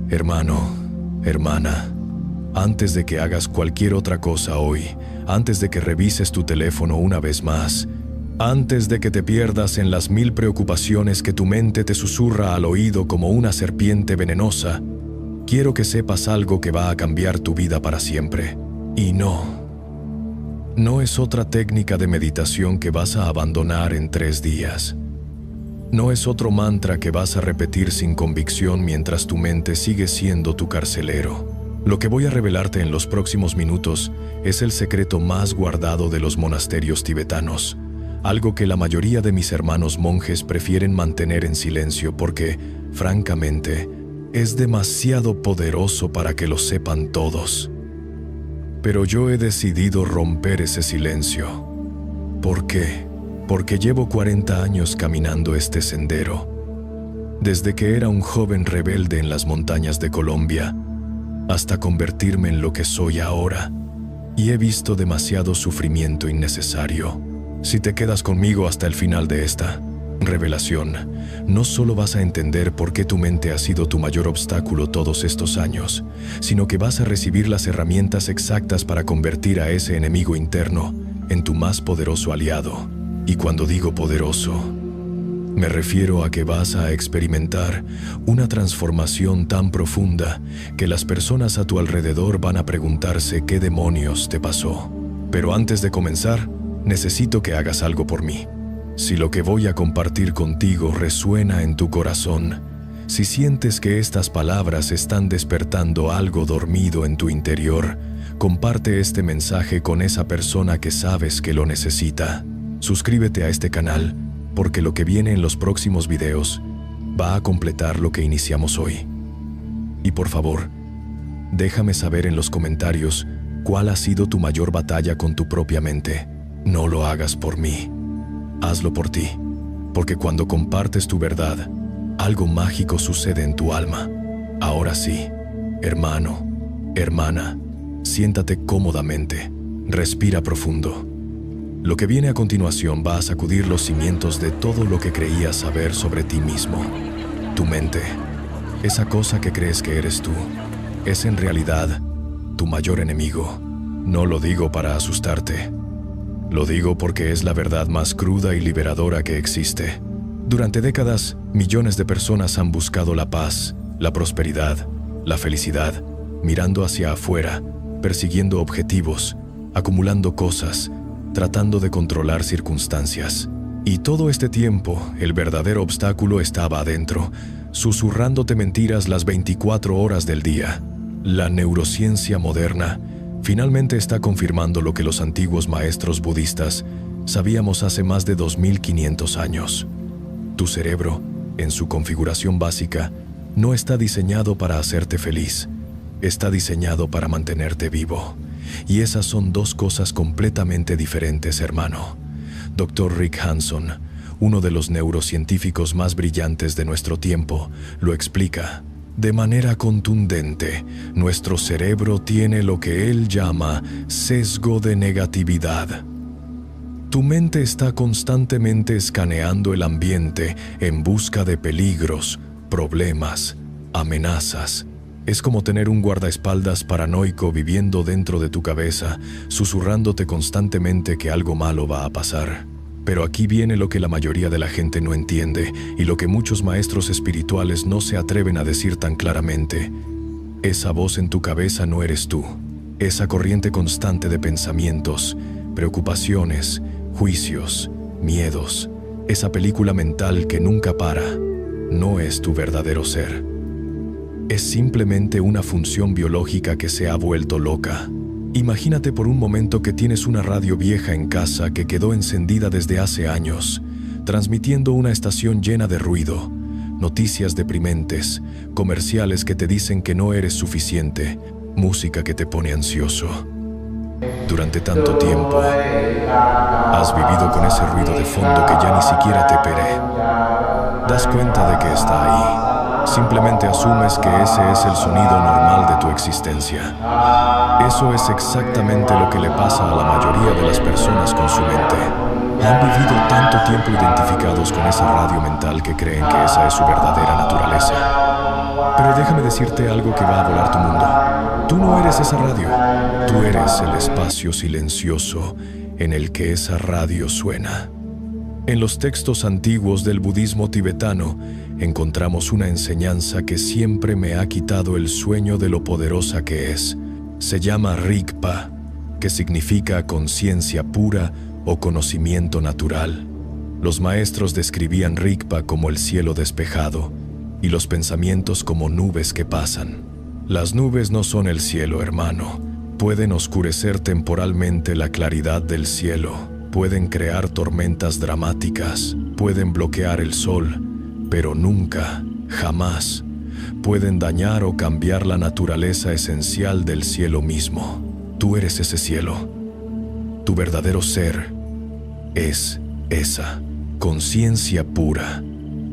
Hermano, hermana, antes de que hagas cualquier otra cosa hoy, antes de que revises tu teléfono una vez más, antes de que te pierdas en las 1000 preocupaciones que tu mente te susurra al oído como una serpiente venenosa, quiero que sepas algo que va a cambiar tu vida para siempre. Y no es otra técnica de meditación que vas a abandonar en 3 días. No es otro mantra que vas a repetir sin convicción mientras tu mente sigue siendo tu carcelero. Lo que voy a revelarte en los próximos minutos es el secreto más guardado de los monasterios tibetanos, algo que la mayoría de mis hermanos monjes prefieren mantener en silencio porque, francamente, es demasiado poderoso para que lo sepan todos. Pero yo he decidido romper ese silencio. ¿Por qué? Porque llevo 40 años caminando este sendero. Desde que era un joven rebelde en las montañas de Colombia, hasta convertirme en lo que soy ahora. Y he visto demasiado sufrimiento innecesario. Si te quedas conmigo hasta el final de esta revelación, no solo vas a entender por qué tu mente ha sido tu mayor obstáculo todos estos años, sino que vas a recibir las herramientas exactas para convertir a ese enemigo interno en tu más poderoso aliado. Y cuando digo poderoso, me refiero a que vas a experimentar una transformación tan profunda que las personas a tu alrededor van a preguntarse qué demonios te pasó. Pero antes de comenzar, necesito que hagas algo por mí. Si lo que voy a compartir contigo resuena en tu corazón, si sientes que estas palabras están despertando algo dormido en tu interior, comparte este mensaje con esa persona que sabes que lo necesita. Suscríbete a este canal, porque lo que viene en los próximos videos va a completar lo que iniciamos hoy. Y por favor, déjame saber en los comentarios cuál ha sido tu mayor batalla con tu propia mente. No lo hagas por mí, hazlo por ti, porque cuando compartes tu verdad, algo mágico sucede en tu alma. Ahora sí, hermano, hermana, siéntate cómodamente, respira profundo. Lo que viene a continuación va a sacudir los cimientos de todo lo que creías saber sobre ti mismo. Tu mente, esa cosa que crees que eres tú, es en realidad tu mayor enemigo. No lo digo para asustarte. Lo digo porque es la verdad más cruda y liberadora que existe. Durante décadas, millones de personas han buscado la paz, la prosperidad, la felicidad, mirando hacia afuera, persiguiendo objetivos, acumulando cosas, tratando de controlar circunstancias. Y todo este tiempo, el verdadero obstáculo estaba adentro, susurrándote mentiras las 24 horas del día. La neurociencia moderna finalmente está confirmando lo que los antiguos maestros budistas sabíamos hace más de 2500 años. Tu cerebro, en su configuración básica, no está diseñado para hacerte feliz, está diseñado para mantenerte vivo. Y esas son dos cosas completamente diferentes, hermano. Dr. Rick Hanson, uno de los neurocientíficos más brillantes de nuestro tiempo, lo explica. De manera contundente, nuestro cerebro tiene lo que él llama sesgo de negatividad. Tu mente está constantemente escaneando el ambiente en busca de peligros, problemas, amenazas. Es como tener un guardaespaldas paranoico viviendo dentro de tu cabeza, susurrándote constantemente que algo malo va a pasar. Pero aquí viene lo que la mayoría de la gente no entiende y lo que muchos maestros espirituales no se atreven a decir tan claramente. Esa voz en tu cabeza no eres tú. Esa corriente constante de pensamientos, preocupaciones, juicios, miedos, esa película mental que nunca para, no es tu verdadero ser. Es simplemente una función biológica que se ha vuelto loca. Imagínate por un momento que tienes una radio vieja en casa que quedó encendida desde hace años, transmitiendo una estación llena de ruido, noticias deprimentes, comerciales que te dicen que no eres suficiente, música que te pone ansioso. Durante tanto tiempo, has vivido con ese ruido de fondo que ya ni siquiera te pere. Das cuenta de que está ahí. Simplemente asumes que ese es el sonido normal de tu existencia. Eso es exactamente lo que le pasa a la mayoría de las personas con su mente. Han vivido tanto tiempo identificados con esa radio mental que creen que esa es su verdadera naturaleza. Pero déjame decirte algo que va a volar tu mundo. Tú no eres esa radio. Tú eres el espacio silencioso en el que esa radio suena. En los textos antiguos del budismo tibetano encontramos una enseñanza que siempre me ha quitado el sueño de lo poderosa que es. Se llama Rigpa, que significa conciencia pura o conocimiento natural. Los maestros describían Rigpa como el cielo despejado y los pensamientos como nubes que pasan. Las nubes no son el cielo, hermano. Pueden oscurecer temporalmente la claridad del cielo. Pueden crear tormentas dramáticas, pueden bloquear el sol, pero nunca, jamás, pueden dañar o cambiar la naturaleza esencial del cielo mismo. Tú eres ese cielo. Tu verdadero ser es esa conciencia pura,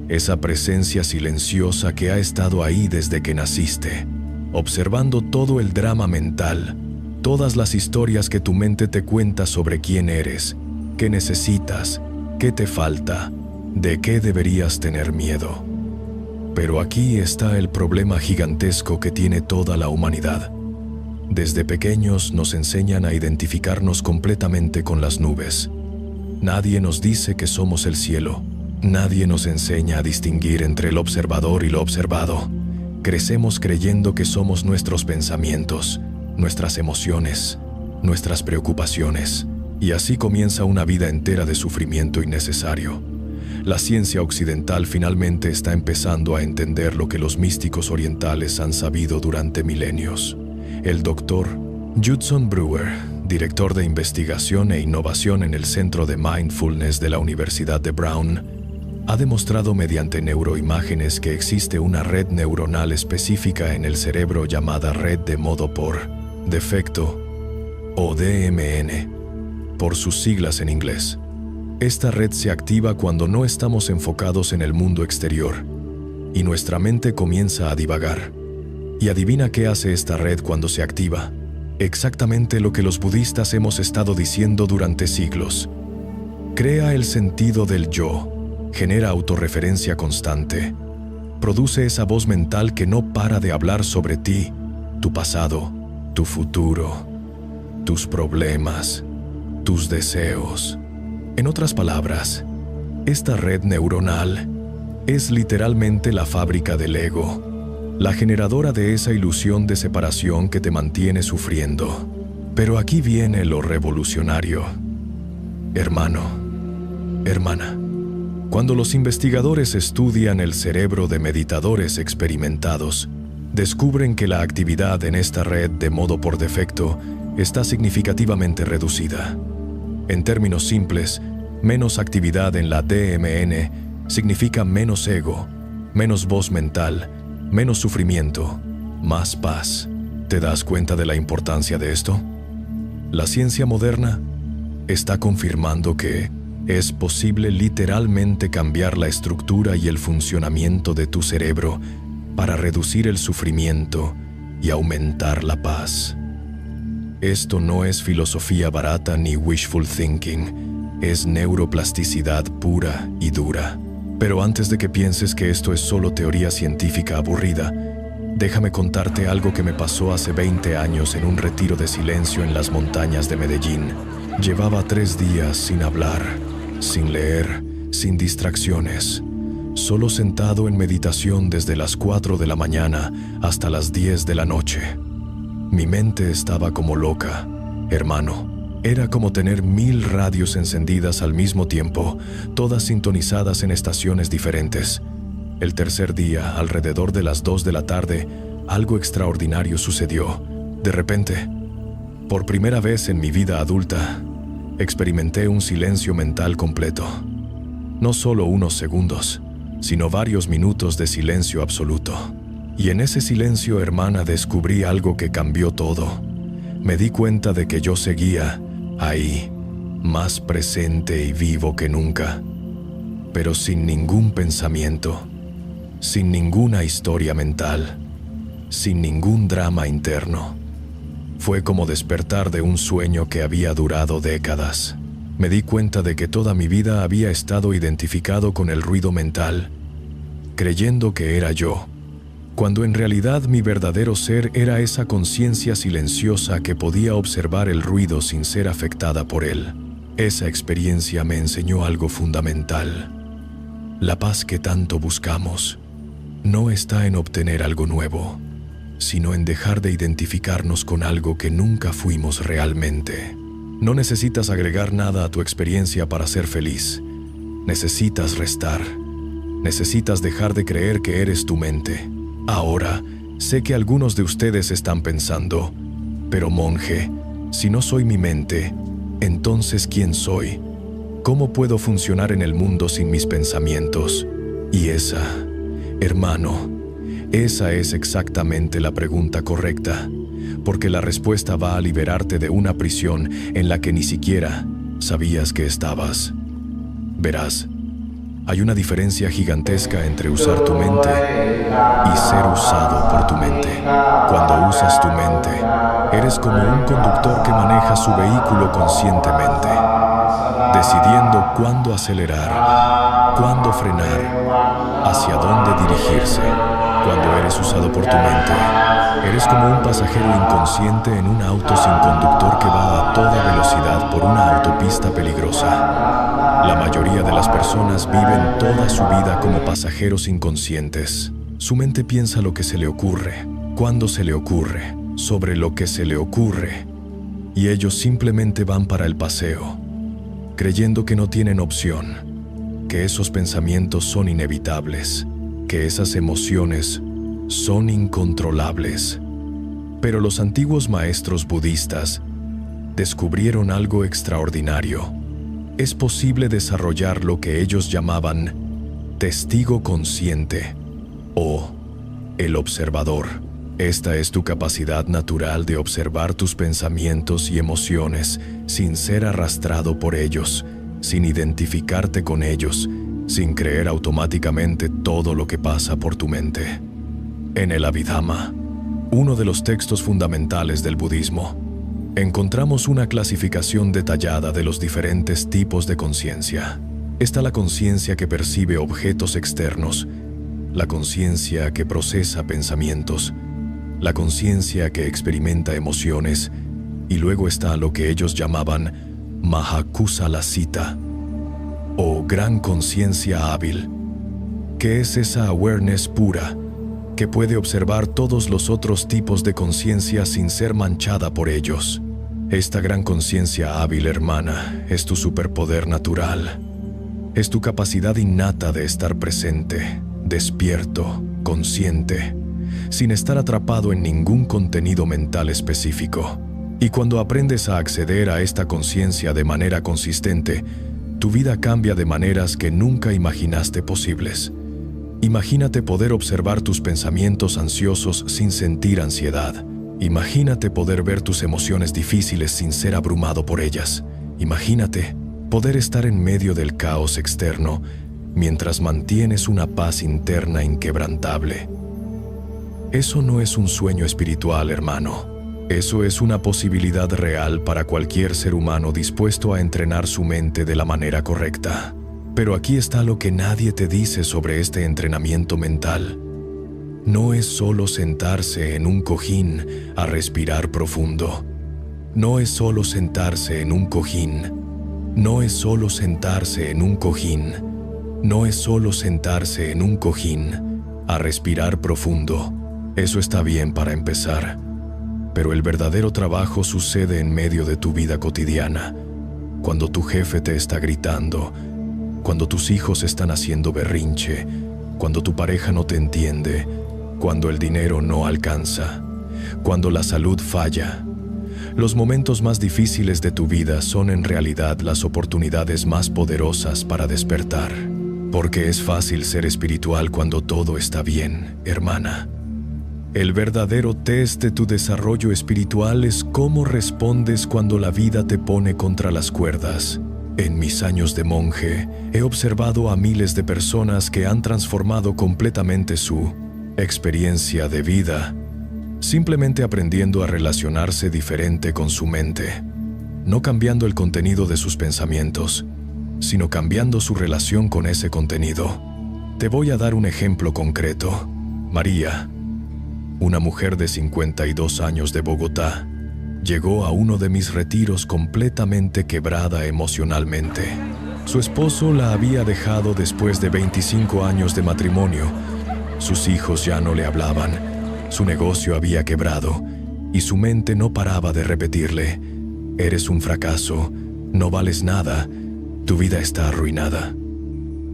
esa presencia silenciosa que ha estado ahí desde que naciste, observando todo el drama mental, todas las historias que tu mente te cuenta sobre quién eres, qué necesitas, qué te falta, de qué deberías tener miedo. Pero aquí está el problema gigantesco que tiene toda la humanidad. Desde pequeños nos enseñan a identificarnos completamente con las nubes. Nadie nos dice que somos el cielo. Nadie nos enseña a distinguir entre el observador y lo observado. Crecemos creyendo que somos nuestros pensamientos, nuestras emociones, nuestras preocupaciones. Y así comienza una vida entera de sufrimiento innecesario. La ciencia occidental finalmente está empezando a entender lo que los místicos orientales han sabido durante milenios. El doctor Judson Brewer, director de investigación e innovación en el Centro de Mindfulness de la Universidad de Brown, ha demostrado mediante neuroimágenes que existe una red neuronal específica en el cerebro llamada red de modo por defecto, o DMN, por sus siglas en inglés. Esta red se activa cuando no estamos enfocados en el mundo exterior y nuestra mente comienza a divagar. ¿Y adivina qué hace esta red cuando se activa? Exactamente lo que los budistas hemos estado diciendo durante siglos. Crea el sentido del yo, genera autorreferencia constante, produce esa voz mental que no para de hablar sobre ti, tu pasado, tu futuro, tus problemas, tus deseos. En otras palabras, esta red neuronal es literalmente la fábrica del ego, la generadora de esa ilusión de separación que te mantiene sufriendo. Pero aquí viene lo revolucionario. Hermano, hermana, cuando los investigadores estudian el cerebro de meditadores experimentados, descubren que la actividad en esta red de modo por defecto está significativamente reducida. En términos simples, menos actividad en la DMN significa menos ego, menos voz mental, menos sufrimiento, más paz. ¿Te das cuenta de la importancia de esto? La ciencia moderna está confirmando que es posible literalmente cambiar la estructura y el funcionamiento de tu cerebro para reducir el sufrimiento y aumentar la paz. Esto no es filosofía barata ni wishful thinking, es neuroplasticidad pura y dura. Pero antes de que pienses que esto es solo teoría científica aburrida, déjame contarte algo que me pasó hace 20 años en un retiro de silencio en las montañas de Medellín. Llevaba 3 días sin hablar, sin leer, sin distracciones, solo sentado en meditación desde las 4 de la mañana hasta las 10 de la noche. Mi mente estaba como loca, hermano. Era como tener 1000 radios encendidas al mismo tiempo, todas sintonizadas en estaciones diferentes. El tercer día, alrededor de las 2 de la tarde, algo extraordinario sucedió. De repente, por primera vez en mi vida adulta, experimenté un silencio mental completo. No solo unos segundos, sino varios minutos de silencio absoluto. Y en ese silencio, hermana, descubrí algo que cambió todo. Me di cuenta de que yo seguía ahí, más presente y vivo que nunca, pero sin ningún pensamiento, sin ninguna historia mental, sin ningún drama interno. Fue como despertar de un sueño que había durado décadas. Me di cuenta de que toda mi vida había estado identificado con el ruido mental, creyendo que era yo, cuando en realidad mi verdadero ser era esa conciencia silenciosa que podía observar el ruido sin ser afectada por él. Esa experiencia me enseñó algo fundamental. La paz que tanto buscamos no está en obtener algo nuevo, sino en dejar de identificarnos con algo que nunca fuimos realmente. No necesitas agregar nada a tu experiencia para ser feliz. Necesitas restar. Necesitas dejar de creer que eres tu mente. Ahora, sé que algunos de ustedes están pensando, pero monje, si no soy mi mente, entonces ¿quién soy? ¿Cómo puedo funcionar en el mundo sin mis pensamientos? Y esa, hermano, esa es exactamente la pregunta correcta, porque la respuesta va a liberarte de una prisión en la que ni siquiera sabías que estabas. Verás, hay una diferencia gigantesca entre usar tu mente y ser usado por tu mente. Cuando usas tu mente, eres como un conductor que maneja su vehículo conscientemente, decidiendo cuándo acelerar, cuándo frenar, hacia dónde dirigirse. Cuando eres usado por tu mente, eres como un pasajero inconsciente en un auto sin conductor que va a toda velocidad por una autopista peligrosa. La mayoría de las personas viven toda su vida como pasajeros inconscientes. Su mente piensa lo que se le ocurre, cuando se le ocurre, sobre lo que se le ocurre, y ellos simplemente van para el paseo, creyendo que no tienen opción, que esos pensamientos son inevitables, que esas emociones son incontrolables. Pero los antiguos maestros budistas descubrieron algo extraordinario. Es posible desarrollar lo que ellos llamaban testigo consciente o el observador. Esta es tu capacidad natural de observar tus pensamientos y emociones sin ser arrastrado por ellos, sin identificarte con ellos, sin creer automáticamente todo lo que pasa por tu mente. En el Abhidhamma, uno de los textos fundamentales del budismo, encontramos una clasificación detallada de los diferentes tipos de conciencia. Está la conciencia que percibe objetos externos, la conciencia que procesa pensamientos, la conciencia que experimenta emociones, y luego está lo que ellos llamaban Mahakusalasita, o gran conciencia hábil, que es esa awareness pura que puede observar todos los otros tipos de conciencia sin ser manchada por ellos. Esta gran conciencia hábil, hermana, es tu superpoder natural. Es tu capacidad innata de estar presente, despierto, consciente, sin estar atrapado en ningún contenido mental específico. Y cuando aprendes a acceder a esta conciencia de manera consistente, tu vida cambia de maneras que nunca imaginaste posibles. Imagínate poder observar tus pensamientos ansiosos sin sentir ansiedad. Imagínate poder ver tus emociones difíciles sin ser abrumado por ellas. Imagínate poder estar en medio del caos externo mientras mantienes una paz interna inquebrantable. Eso no es un sueño espiritual, hermano. Eso es una posibilidad real para cualquier ser humano dispuesto a entrenar su mente de la manera correcta. Pero aquí está lo que nadie te dice sobre este entrenamiento mental. No es solo sentarse en un cojín a respirar profundo. No es solo sentarse en un cojín. No es solo sentarse en un cojín. No es solo sentarse en un cojín a respirar profundo. Eso está bien para empezar. Pero el verdadero trabajo sucede en medio de tu vida cotidiana, cuando tu jefe te está gritando, cuando tus hijos están haciendo berrinche, cuando tu pareja no te entiende, cuando el dinero no alcanza, cuando la salud falla. Los momentos más difíciles de tu vida son en realidad las oportunidades más poderosas para despertar. Porque es fácil ser espiritual cuando todo está bien, hermana. El verdadero test de tu desarrollo espiritual es cómo respondes cuando la vida te pone contra las cuerdas. En mis años de monje, he observado a miles de personas que han transformado completamente su experiencia de vida, simplemente aprendiendo a relacionarse diferente con su mente, no cambiando el contenido de sus pensamientos, sino cambiando su relación con ese contenido. Te voy a dar un ejemplo concreto. María, una mujer de 52 años de Bogotá, llegó a uno de mis retiros completamente quebrada emocionalmente. Su esposo la había dejado después de 25 años de matrimonio. Sus hijos ya no le hablaban, su negocio había quebrado y su mente no paraba de repetirle: eres un fracaso, no vales nada, tu vida está arruinada.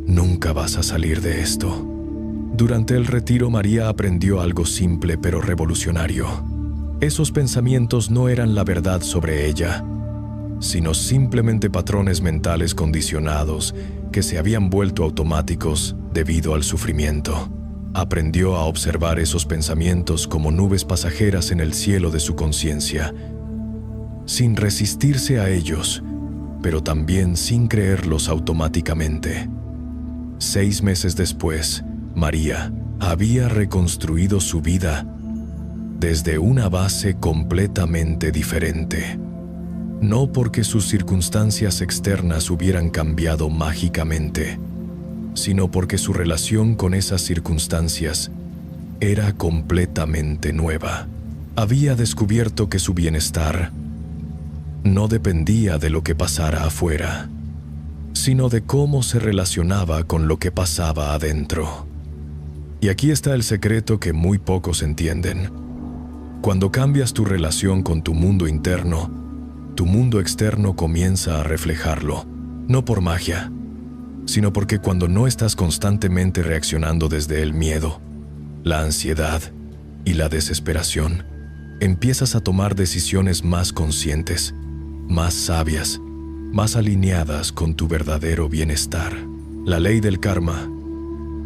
Nunca vas a salir de esto. Durante el retiro, María aprendió algo simple pero revolucionario. Esos pensamientos no eran la verdad sobre ella, sino simplemente patrones mentales condicionados que se habían vuelto automáticos debido al sufrimiento. Aprendió a observar esos pensamientos como nubes pasajeras en el cielo de su conciencia, sin resistirse a ellos, pero también sin creerlos automáticamente. 6 meses después, María había reconstruido su vida desde una base completamente diferente. No porque sus circunstancias externas hubieran cambiado mágicamente, sino porque su relación con esas circunstancias era completamente nueva. Había descubierto que su bienestar no dependía de lo que pasara afuera, sino de cómo se relacionaba con lo que pasaba adentro. Y aquí está el secreto que muy pocos entienden. Cuando cambias tu relación con tu mundo interno, tu mundo externo comienza a reflejarlo, no por magia, sino porque cuando no estás constantemente reaccionando desde el miedo, la ansiedad y la desesperación, empiezas a tomar decisiones más conscientes, más sabias, más alineadas con tu verdadero bienestar. La ley del karma,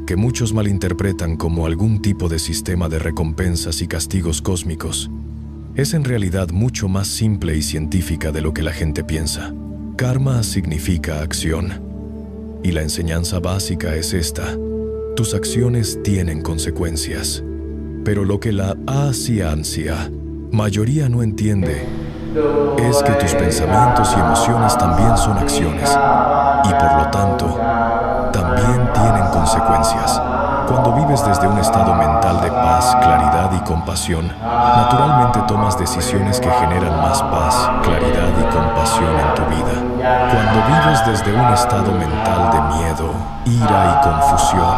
que muchos malinterpretan como algún tipo de sistema de recompensas y castigos cósmicos, es en realidad mucho más simple y científica de lo que la gente piensa. Karma significa acción, y la enseñanza básica es esta: tus acciones tienen consecuencias. Pero lo que la ciencia mayoría no entiende es que tus pensamientos y emociones también son acciones, y por lo tanto, también tienen consecuencias. Cuando vives desde un estado mental de paz, claridad y compasión, naturalmente tomas decisiones que generan más paz, claridad y compasión en tu vida. Cuando vives desde un estado mental de miedo, ira y confusión,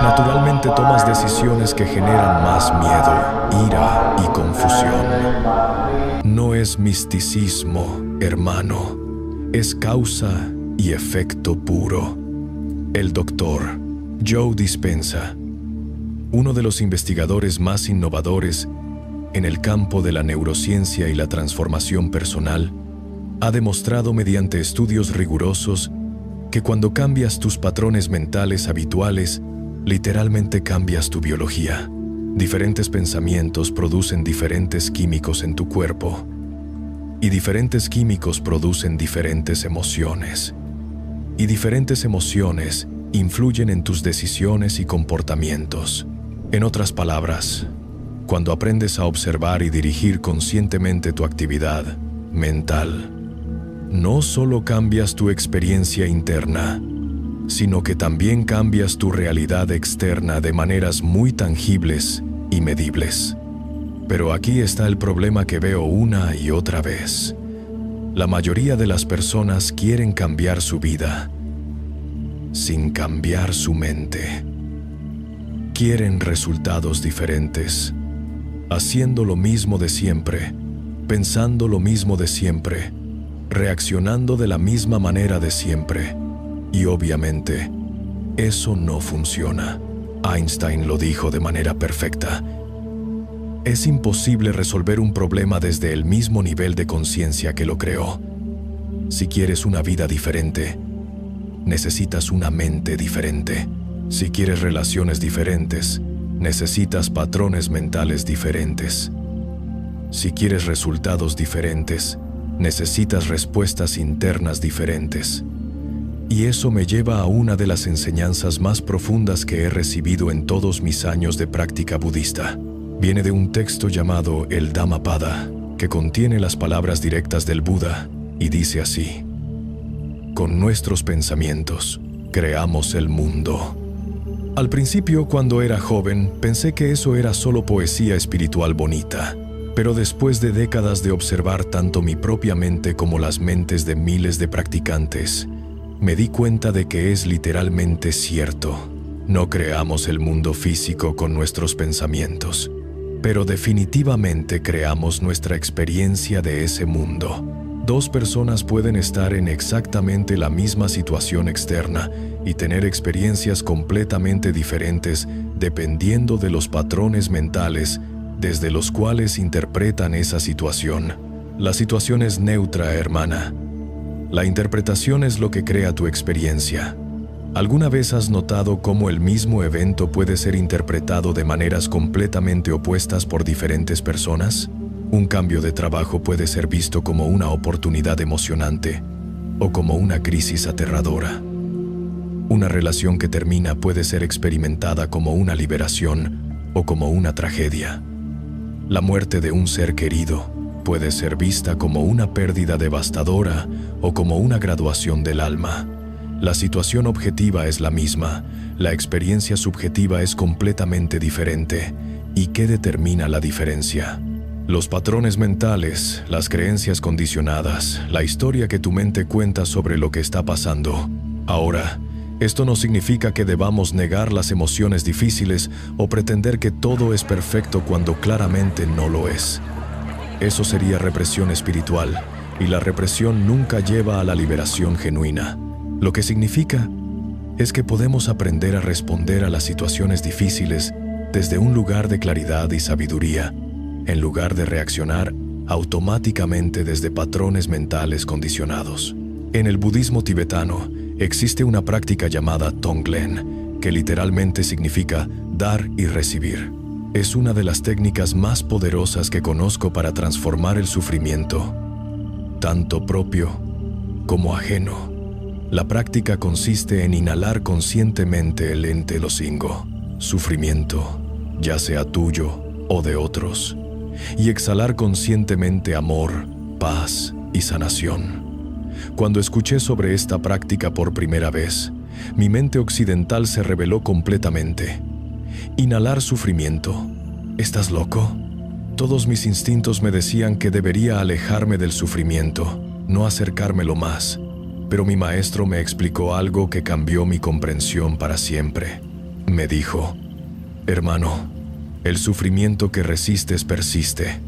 naturalmente tomas decisiones que generan más miedo, ira y confusión. No es misticismo, hermano, es causa y efecto puro. El doctor Joe Dispenza, uno de los investigadores más innovadores en el campo de la neurociencia y la transformación personal, ha demostrado mediante estudios rigurosos que cuando cambias tus patrones mentales habituales, literalmente cambias tu biología. Diferentes pensamientos producen diferentes químicos en tu cuerpo, y diferentes químicos producen diferentes emociones, y diferentes emociones influyen en tus decisiones y comportamientos. En otras palabras, cuando aprendes a observar y dirigir conscientemente tu actividad mental, no solo cambias tu experiencia interna, sino que también cambias tu realidad externa de maneras muy tangibles y medibles. Pero aquí está el problema que veo una y otra vez. La mayoría de las personas quieren cambiar su vida sin cambiar su mente. Quieren resultados diferentes, haciendo lo mismo de siempre, pensando lo mismo de siempre, reaccionando de la misma manera de siempre. Y obviamente, eso no funciona. Einstein lo dijo de manera perfecta. Es imposible resolver un problema desde el mismo nivel de conciencia que lo creó. Si quieres una vida diferente, necesitas una mente diferente. Si quieres relaciones diferentes, necesitas patrones mentales diferentes. Si quieres resultados diferentes, necesitas respuestas internas diferentes. Y eso me lleva a una de las enseñanzas más profundas que he recibido en todos mis años de práctica budista. Viene de un texto llamado el Dhammapada, que contiene las palabras directas del Buda, y dice así: con nuestros pensamientos, creamos el mundo. Al principio, cuando era joven, pensé que eso era solo poesía espiritual bonita. Pero después de décadas de observar tanto mi propia mente como las mentes de miles de practicantes, me di cuenta de que es literalmente cierto. No creamos el mundo físico con nuestros pensamientos, pero definitivamente creamos nuestra experiencia de ese mundo. Dos personas pueden estar en exactamente la misma situación externa y tener experiencias completamente diferentes dependiendo de los patrones mentales desde los cuales interpretan esa situación. La situación es neutra, hermana. La interpretación es lo que crea tu experiencia. ¿Alguna vez has notado cómo el mismo evento puede ser interpretado de maneras completamente opuestas por diferentes personas? Un cambio de trabajo puede ser visto como una oportunidad emocionante o como una crisis aterradora. Una relación que termina puede ser experimentada como una liberación o como una tragedia. La muerte de un ser querido puede ser vista como una pérdida devastadora o como una graduación del alma. La situación objetiva es la misma, la experiencia subjetiva es completamente diferente. ¿Y qué determina la diferencia? Los patrones mentales, las creencias condicionadas, la historia que tu mente cuenta sobre lo que está pasando. Ahora, esto no significa que debamos negar las emociones difíciles o pretender que todo es perfecto cuando claramente no lo es. Eso sería represión espiritual, y la represión nunca lleva a la liberación genuina. Lo que significa es que podemos aprender a responder a las situaciones difíciles desde un lugar de claridad y sabiduría, en lugar de reaccionar automáticamente desde patrones mentales condicionados. En el budismo tibetano, existe una práctica llamada Tonglen, que literalmente significa dar y recibir. Es una de las técnicas más poderosas que conozco para transformar el sufrimiento, tanto propio como ajeno. La práctica consiste en inhalar conscientemente el ente losingo, sufrimiento, ya sea tuyo o de otros, y exhalar conscientemente amor, paz y sanación. Cuando escuché sobre esta práctica por primera vez, mi mente occidental se rebeló completamente. Inhalar sufrimiento. ¿Estás loco? Todos mis instintos me decían que debería alejarme del sufrimiento, no acercármelo más. Pero mi maestro me explicó algo que cambió mi comprensión para siempre. Me dijo: hermano, el sufrimiento que resistes persiste.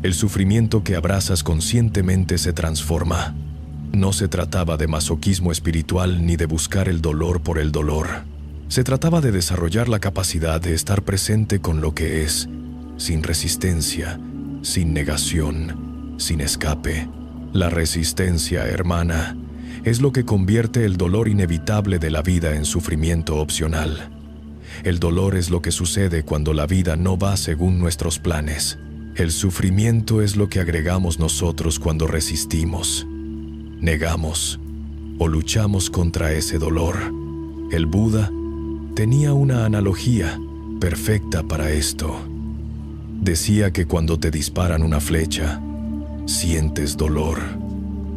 El sufrimiento que abrazas conscientemente se transforma. No se trataba de masoquismo espiritual ni de buscar el dolor por el dolor. Se trataba de desarrollar la capacidad de estar presente con lo que es, sin resistencia, sin negación, sin escape. La resistencia, hermana, es lo que convierte el dolor inevitable de la vida en sufrimiento opcional. El dolor es lo que sucede cuando la vida no va según nuestros planes. El sufrimiento es lo que agregamos nosotros cuando resistimos, negamos o luchamos contra ese dolor. El Buda tenía una analogía perfecta para esto. Decía que cuando te disparan una flecha, sientes dolor.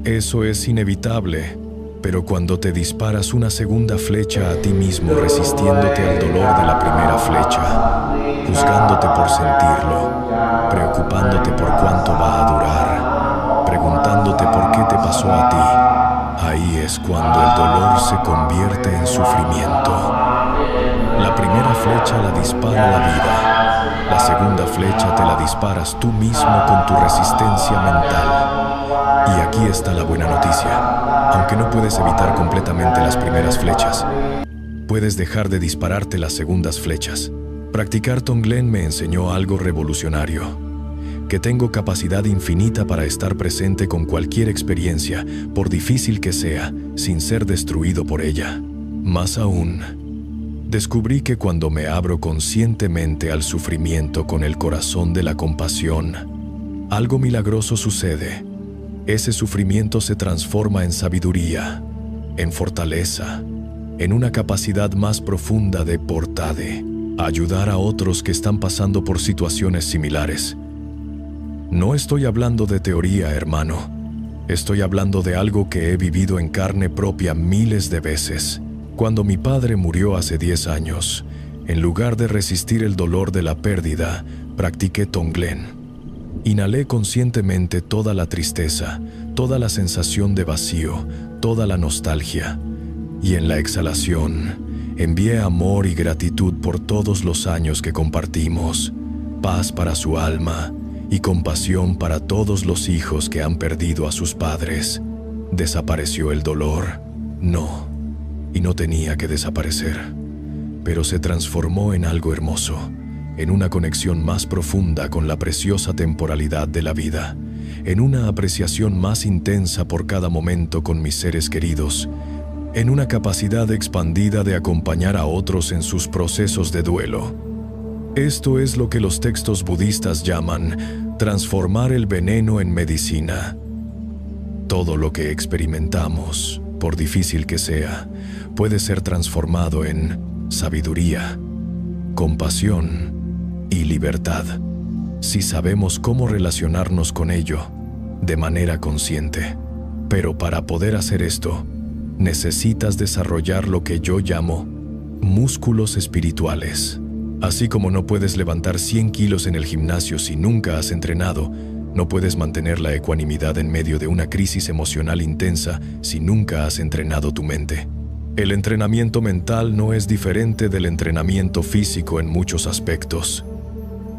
Eso es inevitable, pero cuando te disparas una segunda flecha a ti mismo resistiéndote al dolor de la primera flecha, juzgándote por sentirlo, preocupándote por cuánto va a durar, preguntándote por qué te pasó a ti, ahí es cuando el dolor se convierte en sufrimiento. La primera flecha la dispara la vida, la segunda flecha te la disparas tú mismo con tu resistencia mental. Y aquí está la buena noticia. Aunque no puedes evitar completamente las primeras flechas, puedes dejar de dispararte las segundas flechas. Practicar Tonglen me enseñó algo revolucionario: que tengo capacidad infinita para estar presente con cualquier experiencia, por difícil que sea, sin ser destruido por ella. Más aún, descubrí que cuando me abro conscientemente al sufrimiento con el corazón de la compasión, algo milagroso sucede. Ese sufrimiento se transforma en sabiduría, en fortaleza, en una capacidad más profunda de portade, ayudar a otros que están pasando por situaciones similares. No estoy hablando de teoría, hermano. Estoy hablando de algo que he vivido en carne propia miles de veces. Cuando mi padre murió hace 10 años, En lugar de resistir el dolor de la pérdida, practiqué Tonglen. Inhalé conscientemente toda la tristeza, toda la sensación de vacío, toda la nostalgia. Y en la exhalación, envié amor y gratitud por todos los años que compartimos, paz para su alma y compasión para todos los hijos que han perdido a sus padres. ¿Desapareció el dolor? No, y no tenía que desaparecer. Pero se transformó en algo hermoso, en una conexión más profunda con la preciosa temporalidad de la vida, en una apreciación más intensa por cada momento con mis seres queridos, en una capacidad expandida de acompañar a otros en sus procesos de duelo. Esto es lo que los textos budistas llaman transformar el veneno en medicina. Todo lo que experimentamos, por difícil que sea, puede ser transformado en sabiduría, compasión y libertad, si sabemos cómo relacionarnos con ello de manera consciente. Pero para poder hacer esto, necesitas desarrollar lo que yo llamo músculos espirituales. Así como no puedes levantar 100 kilos en el gimnasio si nunca has entrenado, no puedes mantener la ecuanimidad en medio de una crisis emocional intensa si nunca has entrenado tu mente. El entrenamiento mental no es diferente del entrenamiento físico en muchos aspectos.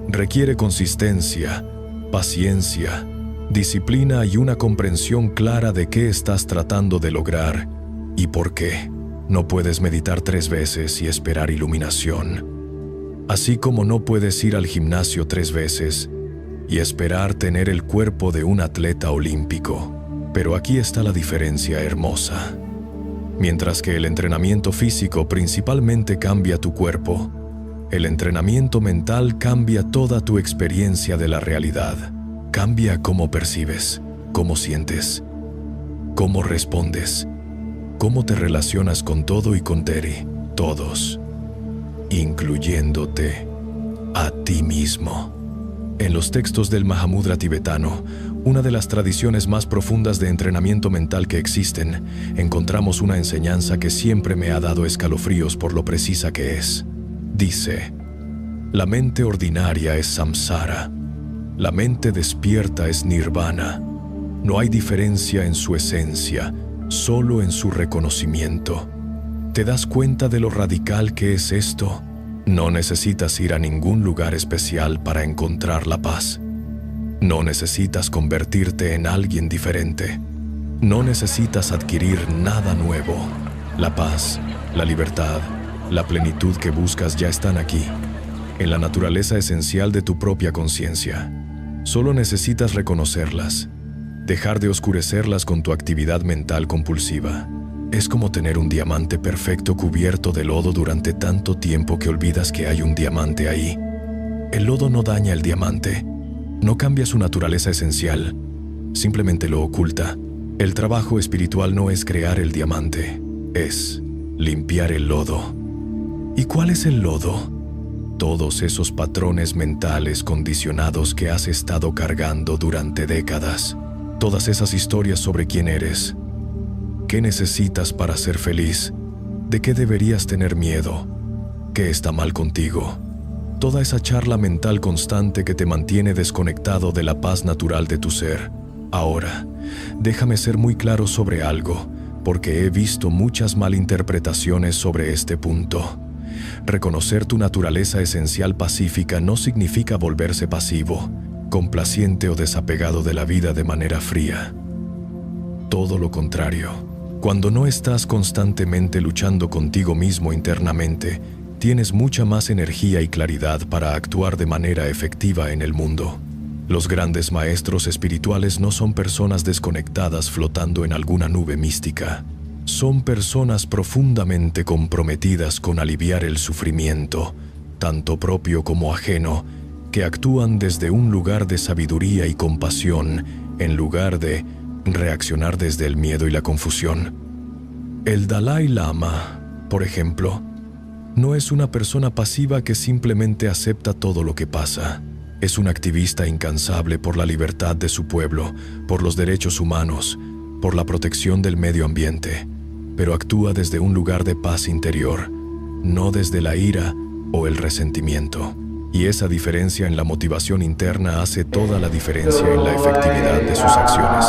Requiere consistencia, paciencia, disciplina y una comprensión clara de qué estás tratando de lograr y por qué. No puedes meditar 3 veces y esperar iluminación. Así como no puedes ir al gimnasio 3 veces y esperar tener el cuerpo de un atleta olímpico. Pero aquí está la diferencia hermosa. Mientras que el entrenamiento físico principalmente cambia tu cuerpo, el entrenamiento mental cambia toda tu experiencia de la realidad. Cambia cómo percibes, cómo sientes, cómo respondes, cómo te relacionas con todo y con todos, incluyéndote a ti mismo. En los textos del Mahamudra tibetano, una de las tradiciones más profundas de entrenamiento mental que existen, encontramos una enseñanza que siempre me ha dado escalofríos por lo precisa que es. Dice: la mente ordinaria es samsara, la mente despierta es nirvana. No hay diferencia en su esencia, solo en su reconocimiento. ¿Te das cuenta de lo radical que es esto? No necesitas ir a ningún lugar especial para encontrar la paz. No necesitas convertirte en alguien diferente. No necesitas adquirir nada nuevo. La paz, la libertad, la plenitud que buscas ya están aquí, en la naturaleza esencial de tu propia conciencia. Solo necesitas reconocerlas, dejar de oscurecerlas con tu actividad mental compulsiva. Es como tener un diamante perfecto cubierto de lodo durante tanto tiempo que olvidas que hay un diamante ahí. El lodo no daña el diamante, no cambia su naturaleza esencial, simplemente lo oculta. El trabajo espiritual no es crear el diamante, es limpiar el lodo. ¿Y cuál es el lodo? Todos esos patrones mentales condicionados que has estado cargando durante décadas. Todas esas historias sobre quién eres. ¿Qué necesitas para ser feliz? ¿De qué deberías tener miedo? ¿Qué está mal contigo? Toda esa charla mental constante que te mantiene desconectado de la paz natural de tu ser. Ahora, déjame ser muy claro sobre algo, porque he visto muchas malinterpretaciones sobre este punto. Reconocer tu naturaleza esencial pacífica no significa volverse pasivo, complaciente o desapegado de la vida de manera fría. Todo lo contrario. Cuando no estás constantemente luchando contigo mismo internamente, tienes mucha más energía y claridad para actuar de manera efectiva en el mundo. Los grandes maestros espirituales no son personas desconectadas flotando en alguna nube mística. Son personas profundamente comprometidas con aliviar el sufrimiento, tanto propio como ajeno, que actúan desde un lugar de sabiduría y compasión, en lugar de reaccionar desde el miedo y la confusión. El Dalai Lama, por ejemplo, no es una persona pasiva que simplemente acepta todo lo que pasa. Es un activista incansable por la libertad de su pueblo, por los derechos humanos, por la protección del medio ambiente, pero actúa desde un lugar de paz interior, no desde la ira o el resentimiento. Y esa diferencia en la motivación interna hace toda la diferencia en la efectividad de sus acciones.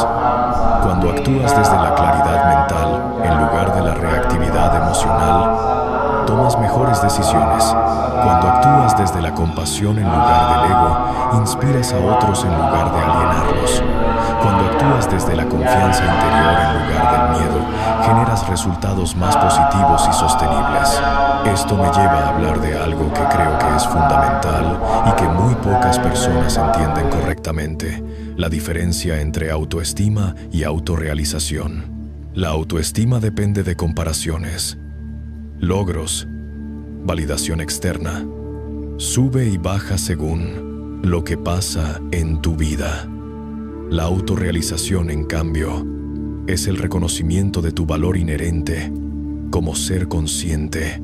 Cuando actúas desde la claridad mental en lugar de la reactividad emocional, tomas mejores decisiones. Cuando actúas desde la compasión en lugar del ego, inspiras a otros en lugar de alienarlos. Cuando actúas desde la confianza interior en lugar del miedo, generas resultados más positivos y sostenibles. Esto me lleva a hablar de algo que creo que es fundamental y que muy pocas personas entienden correctamente: la diferencia entre autoestima y autorrealización. La autoestima depende de comparaciones, logros, validación externa. Sube y baja según lo que pasa en tu vida. La autorrealización, en cambio, es el reconocimiento de tu valor inherente como ser consciente,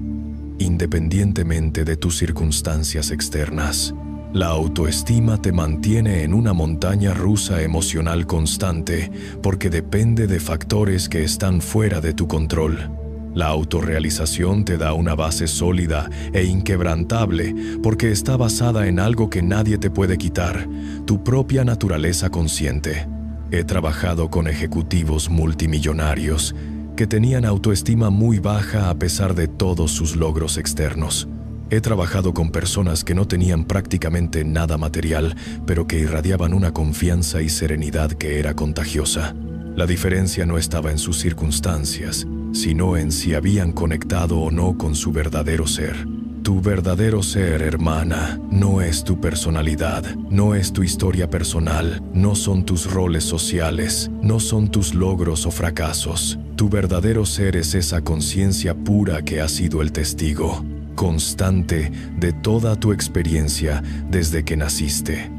independientemente de tus circunstancias externas. La autoestima te mantiene en una montaña rusa emocional constante porque depende de factores que están fuera de tu control. La autorrealización te da una base sólida e inquebrantable porque está basada en algo que nadie te puede quitar: tu propia naturaleza consciente. He trabajado con ejecutivos multimillonarios que tenían autoestima muy baja a pesar de todos sus logros externos. He trabajado con personas que no tenían prácticamente nada material, pero que irradiaban una confianza y serenidad que era contagiosa. La diferencia no estaba en sus circunstancias, sino en si habían conectado o no con su verdadero ser. Tu verdadero ser, hermana, no es tu personalidad, no es tu historia personal, no son tus roles sociales, no son tus logros o fracasos. Tu verdadero ser es esa conciencia pura que ha sido el testigo constante de toda tu experiencia desde que naciste.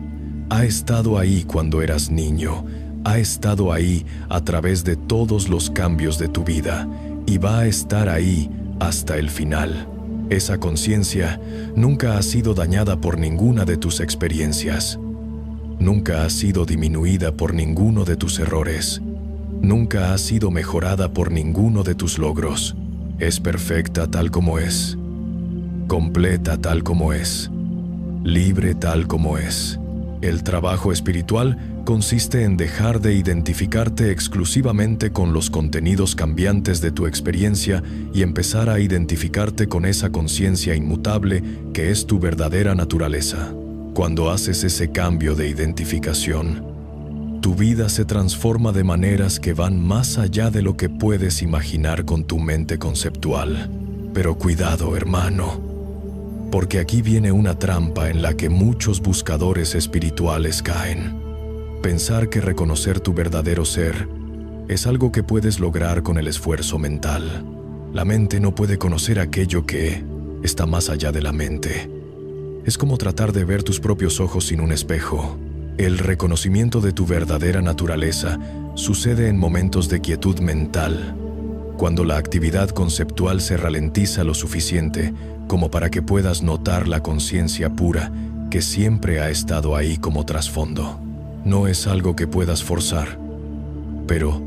Ha estado ahí cuando eras niño, ha estado ahí a través de todos los cambios de tu vida y va a estar ahí hasta el final. Esa conciencia nunca ha sido dañada por ninguna de tus experiencias. Nunca ha sido disminuida por ninguno de tus errores. Nunca ha sido mejorada por ninguno de tus logros. Es perfecta tal como es, completa tal como es, libre tal como es. El trabajo espiritual consiste en dejar de identificarte exclusivamente con los contenidos cambiantes de tu experiencia y empezar a identificarte con esa conciencia inmutable que es tu verdadera naturaleza. Cuando haces ese cambio de identificación, tu vida se transforma de maneras que van más allá de lo que puedes imaginar con tu mente conceptual. Pero cuidado, hermano, porque aquí viene una trampa en la que muchos buscadores espirituales caen. Pensar que reconocer tu verdadero ser es algo que puedes lograr con el esfuerzo mental. La mente no puede conocer aquello que está más allá de la mente. Es como tratar de ver tus propios ojos sin un espejo. El reconocimiento de tu verdadera naturaleza sucede en momentos de quietud mental, cuando la actividad conceptual se ralentiza lo suficiente como para que puedas notar la conciencia pura que siempre ha estado ahí como trasfondo. No es algo que puedas forzar, pero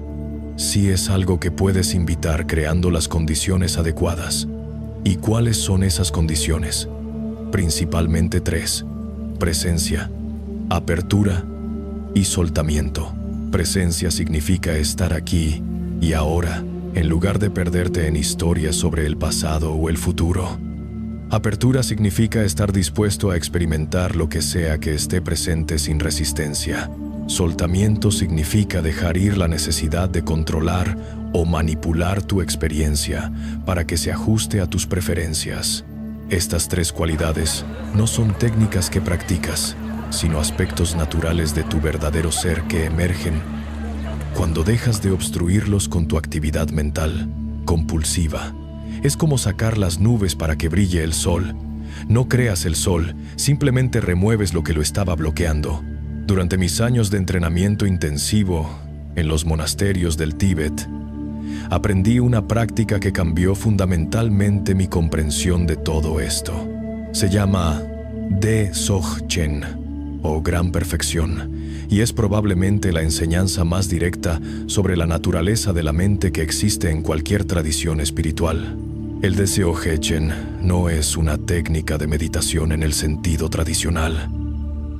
sí es algo que puedes invitar creando las condiciones adecuadas. ¿Y cuáles son esas condiciones? Principalmente 3: presencia, apertura y soltamiento. Presencia significa estar aquí y ahora, en lugar de perderte en historias sobre el pasado o el futuro. Apertura significa estar dispuesto a experimentar lo que sea que esté presente sin resistencia. Soltamiento significa dejar ir la necesidad de controlar o manipular tu experiencia para que se ajuste a tus preferencias. Estas 3 cualidades no son técnicas que practicas, sino aspectos naturales de tu verdadero ser que emergen cuando dejas de obstruirlos con tu actividad mental compulsiva. Es como sacar las nubes para que brille el sol. No creas el sol, simplemente remueves lo que lo estaba bloqueando. Durante mis años de entrenamiento intensivo en los monasterios del Tíbet, aprendí una práctica que cambió fundamentalmente mi comprensión de todo esto. Se llama De-Dzogchen, o Gran Perfección, y es probablemente la enseñanza más directa sobre la naturaleza de la mente que existe en cualquier tradición espiritual. El deseo Hechen no es una técnica de meditación en el sentido tradicional.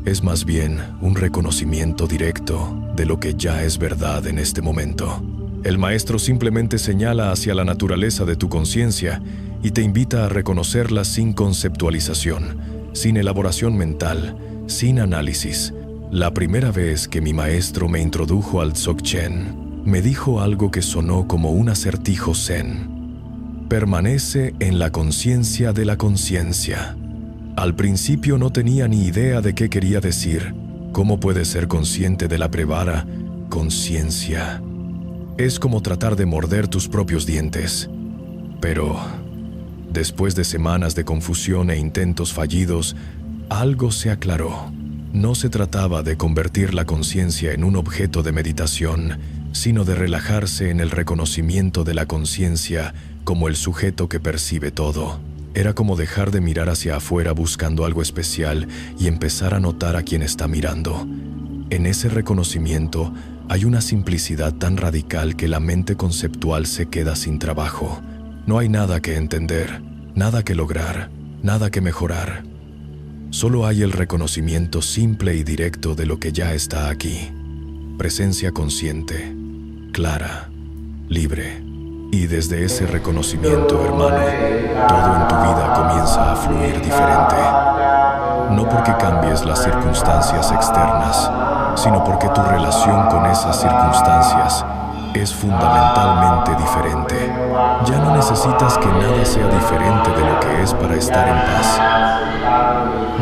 Es más bien un reconocimiento directo de lo que ya es verdad en este momento. El maestro simplemente señala hacia la naturaleza de tu conciencia y te invita a reconocerla sin conceptualización, sin elaboración mental, sin análisis. La primera vez que mi maestro me introdujo al Dzogchen, me dijo algo que sonó como un acertijo zen. Permanece en la conciencia de la conciencia. Al principio no tenía ni idea de qué quería decir. ¿Cómo puedes ser consciente de la prevara conciencia? Es como tratar de morder tus propios dientes. Pero, después de semanas de confusión e intentos fallidos, algo se aclaró. No se trataba de convertir la conciencia en un objeto de meditación, sino de relajarse en el reconocimiento de la conciencia como el sujeto que percibe todo. Era como dejar de mirar hacia afuera buscando algo especial y empezar a notar a quien está mirando. En ese reconocimiento hay una simplicidad tan radical que la mente conceptual se queda sin trabajo. No hay nada que entender, nada que lograr, nada que mejorar. Solo hay el reconocimiento simple y directo de lo que ya está aquí. Presencia consciente, clara, libre. Y desde ese reconocimiento, hermano, todo en tu vida comienza a fluir diferente. No porque cambies las circunstancias externas, sino porque tu relación con esas circunstancias es fundamentalmente diferente. Ya no necesitas que nada sea diferente de lo que es para estar en paz.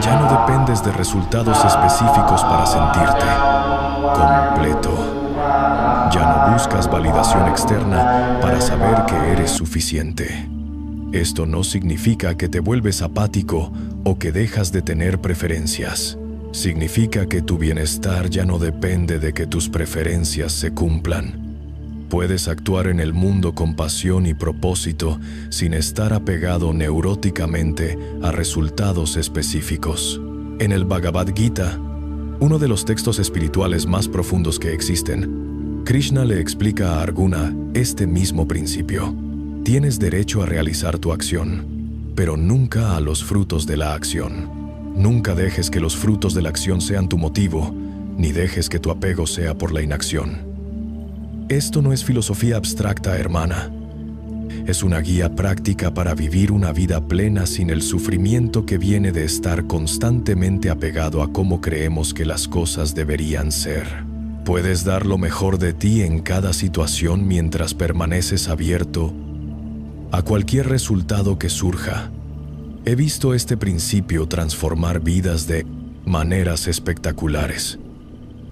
Ya no dependes de resultados específicos para sentirte completo. Ya no buscas validación externa para saber que eres suficiente. Esto no significa que te vuelves apático o que dejas de tener preferencias. Significa que tu bienestar ya no depende de que tus preferencias se cumplan. Puedes actuar en el mundo con pasión y propósito sin estar apegado neuróticamente a resultados específicos. En el Bhagavad Gita, uno de los textos espirituales más profundos que existen, Krishna le explica a Arjuna este mismo principio. Tienes derecho a realizar tu acción, pero nunca a los frutos de la acción. Nunca dejes que los frutos de la acción sean tu motivo, ni dejes que tu apego sea por la inacción. Esto no es filosofía abstracta, hermana. Es una guía práctica para vivir una vida plena sin el sufrimiento que viene de estar constantemente apegado a cómo creemos que las cosas deberían ser. Puedes dar lo mejor de ti en cada situación mientras permaneces abierto a cualquier resultado que surja. He visto este principio transformar vidas de maneras espectaculares.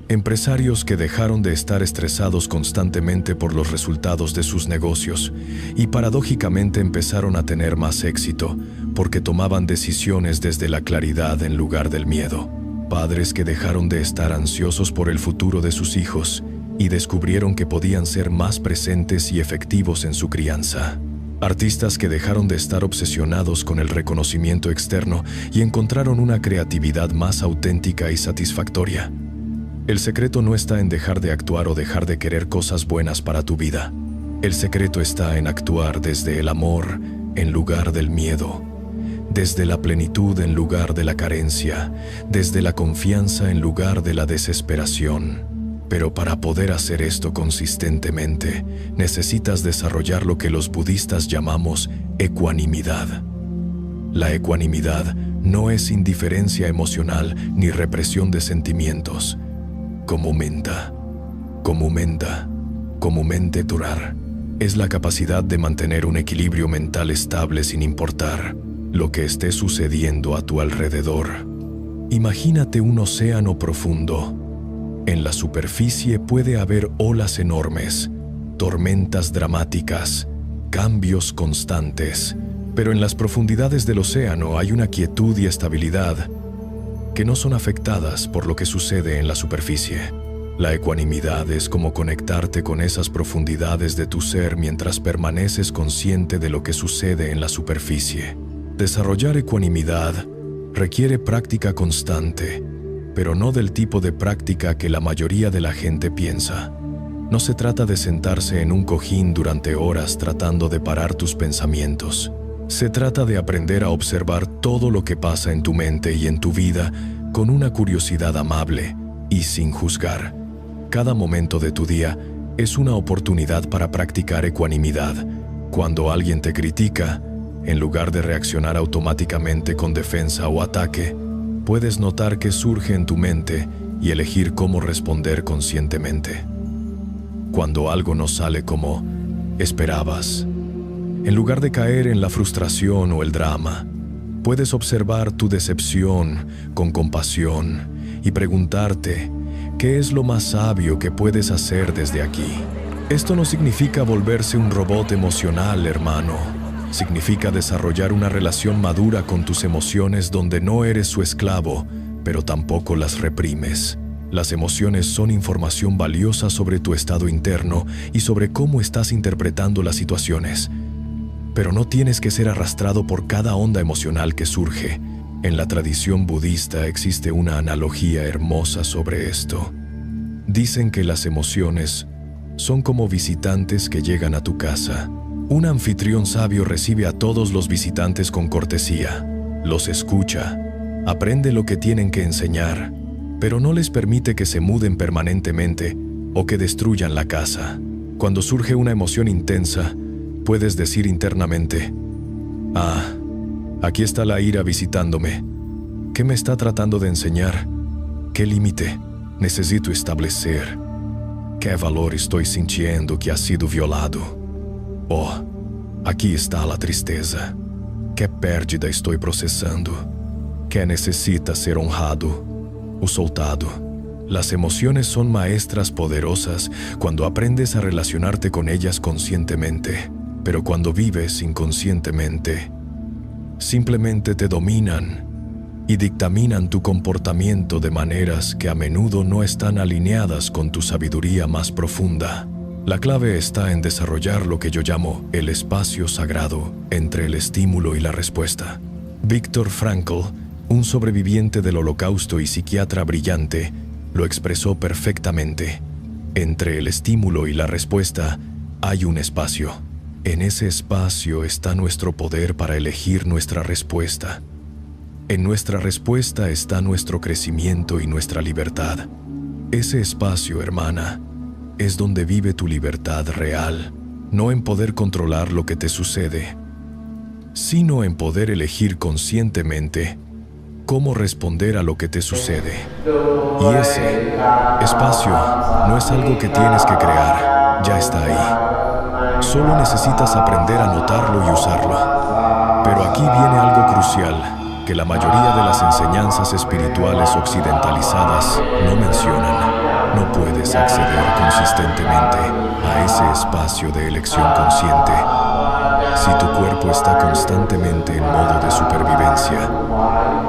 Empresarios que dejaron de estar estresados constantemente por los resultados de sus negocios y paradójicamente empezaron a tener más éxito porque tomaban decisiones desde la claridad en lugar del miedo. Padres que dejaron de estar ansiosos por el futuro de sus hijos y descubrieron que podían ser más presentes y efectivos en su crianza. Artistas que dejaron de estar obsesionados con el reconocimiento externo y encontraron una creatividad más auténtica y satisfactoria. El secreto no está en dejar de actuar o dejar de querer cosas buenas para tu vida. El secreto está en actuar desde el amor en lugar del miedo, desde la plenitud en lugar de la carencia, desde la confianza en lugar de la desesperación. Pero para poder hacer esto consistentemente, necesitas desarrollar lo que los budistas llamamos ecuanimidad. La ecuanimidad no es indiferencia emocional ni represión de sentimientos. Comumenta durar. Es la capacidad de mantener un equilibrio mental estable sin importar lo que esté sucediendo a tu alrededor. Imagínate un océano profundo. En la superficie puede haber olas enormes, tormentas dramáticas, cambios constantes, pero en las profundidades del océano hay una quietud y estabilidad que no son afectadas por lo que sucede en la superficie. La ecuanimidad es como conectarte con esas profundidades de tu ser mientras permaneces consciente de lo que sucede en la superficie. Desarrollar ecuanimidad requiere práctica constante, pero no del tipo de práctica que la mayoría de la gente piensa. No se trata de sentarse en un cojín durante horas tratando de parar tus pensamientos. Se trata de aprender a observar todo lo que pasa en tu mente y en tu vida con una curiosidad amable y sin juzgar. Cada momento de tu día es una oportunidad para practicar ecuanimidad. Cuando alguien te critica, en lugar de reaccionar automáticamente con defensa o ataque, puedes notar que surge en tu mente y elegir cómo responder conscientemente. Cuando algo no sale como esperabas, en lugar de caer en la frustración o el drama, puedes observar tu decepción con compasión y preguntarte qué es lo más sabio que puedes hacer desde aquí. Esto no significa volverse un robot emocional, hermano. Significa desarrollar una relación madura con tus emociones donde no eres su esclavo, pero tampoco las reprimes. Las emociones son información valiosa sobre tu estado interno y sobre cómo estás interpretando las situaciones. Pero no tienes que ser arrastrado por cada onda emocional que surge. En la tradición budista existe una analogía hermosa sobre esto. Dicen que las emociones son como visitantes que llegan a tu casa. Un anfitrión sabio recibe a todos los visitantes con cortesía, los escucha, aprende lo que tienen que enseñar, pero no les permite que se muden permanentemente o que destruyan la casa. Cuando surge una emoción intensa, puedes decir internamente: «Ah, aquí está la ira visitándome. ¿Qué me está tratando de enseñar? ¿Qué límite necesito establecer? ¿Qué valor estoy sintiendo que ha sido violado? Oh, aquí está la tristeza. ¿Qué pérdida estoy procesando? ¿Qué necesita ser honrado o soltado?» Las emociones son maestras poderosas cuando aprendes a relacionarte con ellas conscientemente, pero cuando vives inconscientemente, simplemente te dominan y dictaminan tu comportamiento de maneras que a menudo no están alineadas con tu sabiduría más profunda. La clave está en desarrollar lo que yo llamo el espacio sagrado entre el estímulo y la respuesta. Viktor Frankl, un sobreviviente del Holocausto y psiquiatra brillante, lo expresó perfectamente. Entre el estímulo y la respuesta hay un espacio. En ese espacio está nuestro poder para elegir nuestra respuesta. En nuestra respuesta está nuestro crecimiento y nuestra libertad. Ese espacio, hermana, es donde vive tu libertad real, no en poder controlar lo que te sucede, sino en poder elegir conscientemente cómo responder a lo que te sucede. Y ese espacio no es algo que tienes que crear, ya está ahí. Solo necesitas aprender a notarlo y usarlo. Pero aquí viene algo crucial que la mayoría de las enseñanzas espirituales occidentalizadas no mencionan. No puedes acceder consistentemente a ese espacio de elección consciente si tu cuerpo está constantemente en modo de supervivencia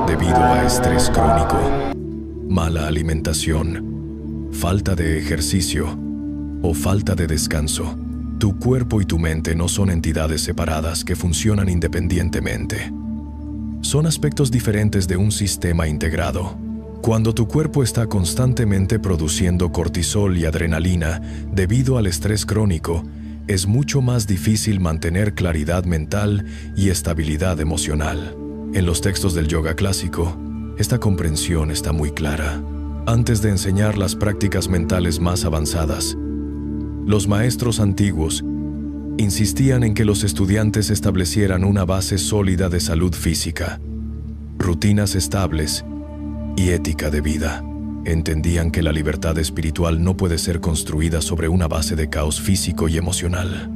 debido a estrés crónico, mala alimentación, falta de ejercicio o falta de descanso. Tu cuerpo y tu mente no son entidades separadas que funcionan independientemente. Son aspectos diferentes de un sistema integrado. Cuando tu cuerpo está constantemente produciendo cortisol y adrenalina debido al estrés crónico, es mucho más difícil mantener claridad mental y estabilidad emocional. En los textos del yoga clásico, esta comprensión está muy clara. Antes de enseñar las prácticas mentales más avanzadas, los maestros antiguos insistían en que los estudiantes establecieran una base sólida de salud física, rutinas estables y ética de vida. Entendían que la libertad espiritual no puede ser construida sobre una base de caos físico y emocional.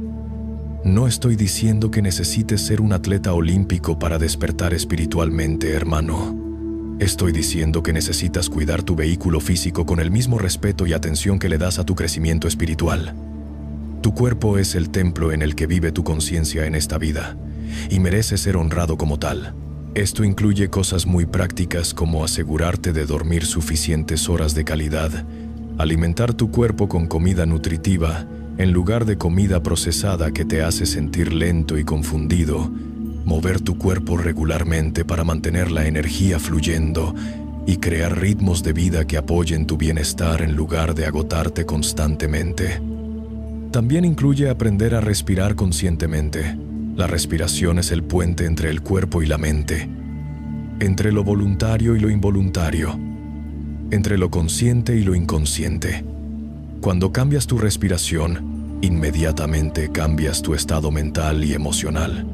No estoy diciendo que necesites ser un atleta olímpico para despertar espiritualmente, hermano. Estoy diciendo que necesitas cuidar tu vehículo físico con el mismo respeto y atención que le das a tu crecimiento espiritual. Tu cuerpo es el templo en el que vive tu conciencia en esta vida, y merece ser honrado como tal. Esto incluye cosas muy prácticas como asegurarte de dormir suficientes horas de calidad, alimentar tu cuerpo con comida nutritiva en lugar de comida procesada que te hace sentir lento y confundido, mover tu cuerpo regularmente para mantener la energía fluyendo y crear ritmos de vida que apoyen tu bienestar en lugar de agotarte constantemente. También incluye aprender a respirar conscientemente. La respiración es el puente entre el cuerpo y la mente, entre lo voluntario y lo involuntario, entre lo consciente y lo inconsciente. Cuando cambias tu respiración, inmediatamente cambias tu estado mental y emocional.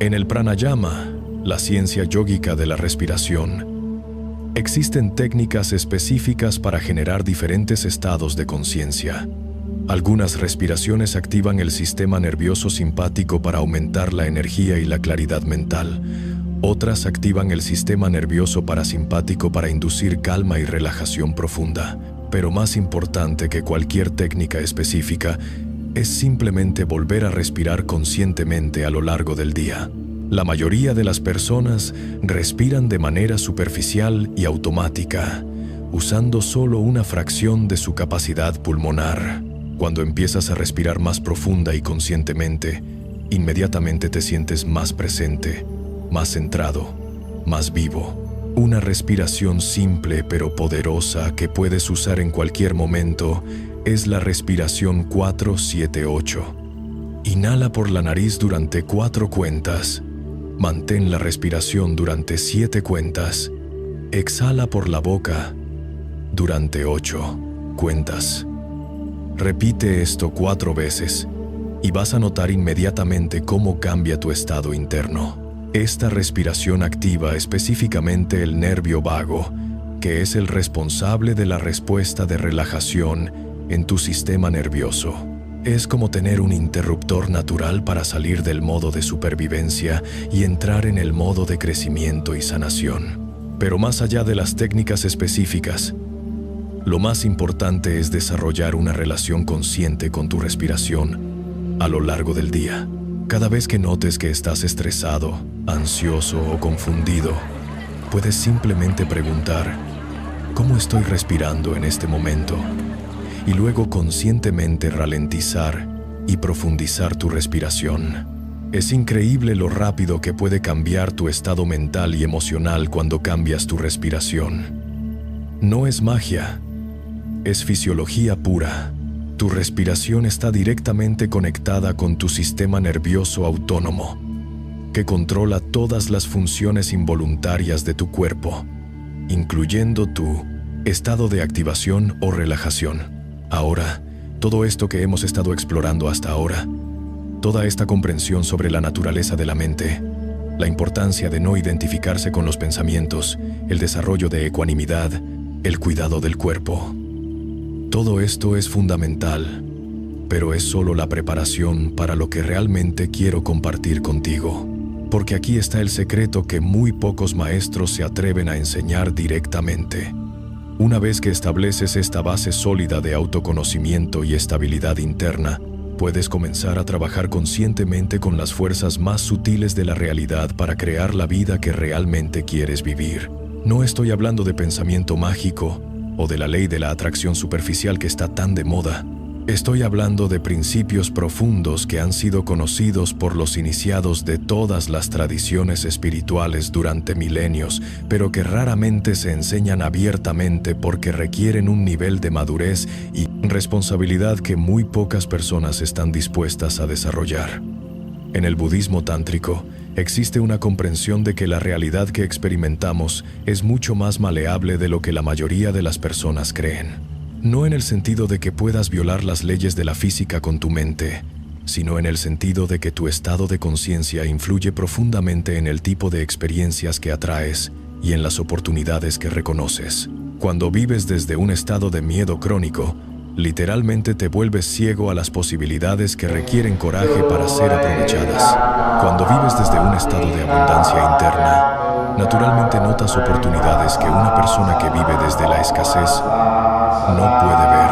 En el pranayama, la ciencia yógica de la respiración, existen técnicas específicas para generar diferentes estados de conciencia. Algunas respiraciones activan el sistema nervioso simpático para aumentar la energía y la claridad mental. Otras activan el sistema nervioso parasimpático para inducir calma y relajación profunda. Pero más importante que cualquier técnica específica es simplemente volver a respirar conscientemente a lo largo del día. La mayoría de las personas respiran de manera superficial y automática, usando solo una fracción de su capacidad pulmonar. Cuando empiezas a respirar más profunda y conscientemente, inmediatamente te sientes más presente, más centrado, más vivo. Una respiración simple pero poderosa que puedes usar en cualquier momento es la respiración 4-7-8. Inhala por la nariz durante 4 cuentas. Mantén la respiración durante 7 cuentas. Exhala por la boca durante 8 cuentas. Repite esto 4 veces y vas a notar inmediatamente cómo cambia tu estado interno. Esta respiración activa específicamente el nervio vago, que es el responsable de la respuesta de relajación en tu sistema nervioso. Es como tener un interruptor natural para salir del modo de supervivencia y entrar en el modo de crecimiento y sanación. Pero más allá de las técnicas específicas, lo más importante es desarrollar una relación consciente con tu respiración a lo largo del día. Cada vez que notes que estás estresado, ansioso o confundido, puedes simplemente preguntar, ¿cómo estoy respirando en este momento? Y luego conscientemente ralentizar y profundizar tu respiración. Es increíble lo rápido que puede cambiar tu estado mental y emocional cuando cambias tu respiración. No es magia. Es fisiología pura. Tu respiración está directamente conectada con tu sistema nervioso autónomo, que controla todas las funciones involuntarias de tu cuerpo, incluyendo tu estado de activación o relajación. Ahora, todo esto que hemos estado explorando hasta ahora, toda esta comprensión sobre la naturaleza de la mente, la importancia de no identificarse con los pensamientos, el desarrollo de ecuanimidad, el cuidado del cuerpo. Todo esto es fundamental, pero es solo la preparación para lo que realmente quiero compartir contigo. Porque aquí está el secreto que muy pocos maestros se atreven a enseñar directamente. Una vez que estableces esta base sólida de autoconocimiento y estabilidad interna, puedes comenzar a trabajar conscientemente con las fuerzas más sutiles de la realidad para crear la vida que realmente quieres vivir. No estoy hablando de pensamiento mágico o de la ley de la atracción superficial que está tan de moda. Estoy hablando de principios profundos que han sido conocidos por los iniciados de todas las tradiciones espirituales durante milenios, pero que raramente se enseñan abiertamente porque requieren un nivel de madurez y responsabilidad que muy pocas personas están dispuestas a desarrollar. En el budismo tántrico, existe una comprensión de que la realidad que experimentamos es mucho más maleable de lo que la mayoría de las personas creen. No en el sentido de que puedas violar las leyes de la física con tu mente, sino en el sentido de que tu estado de conciencia influye profundamente en el tipo de experiencias que atraes y en las oportunidades que reconoces. Cuando vives desde un estado de miedo crónico, literalmente te vuelves ciego a las posibilidades que requieren coraje para ser aprovechadas. Cuando vives desde un estado de abundancia interna, naturalmente notas oportunidades que una persona que vive desde la escasez no puede ver.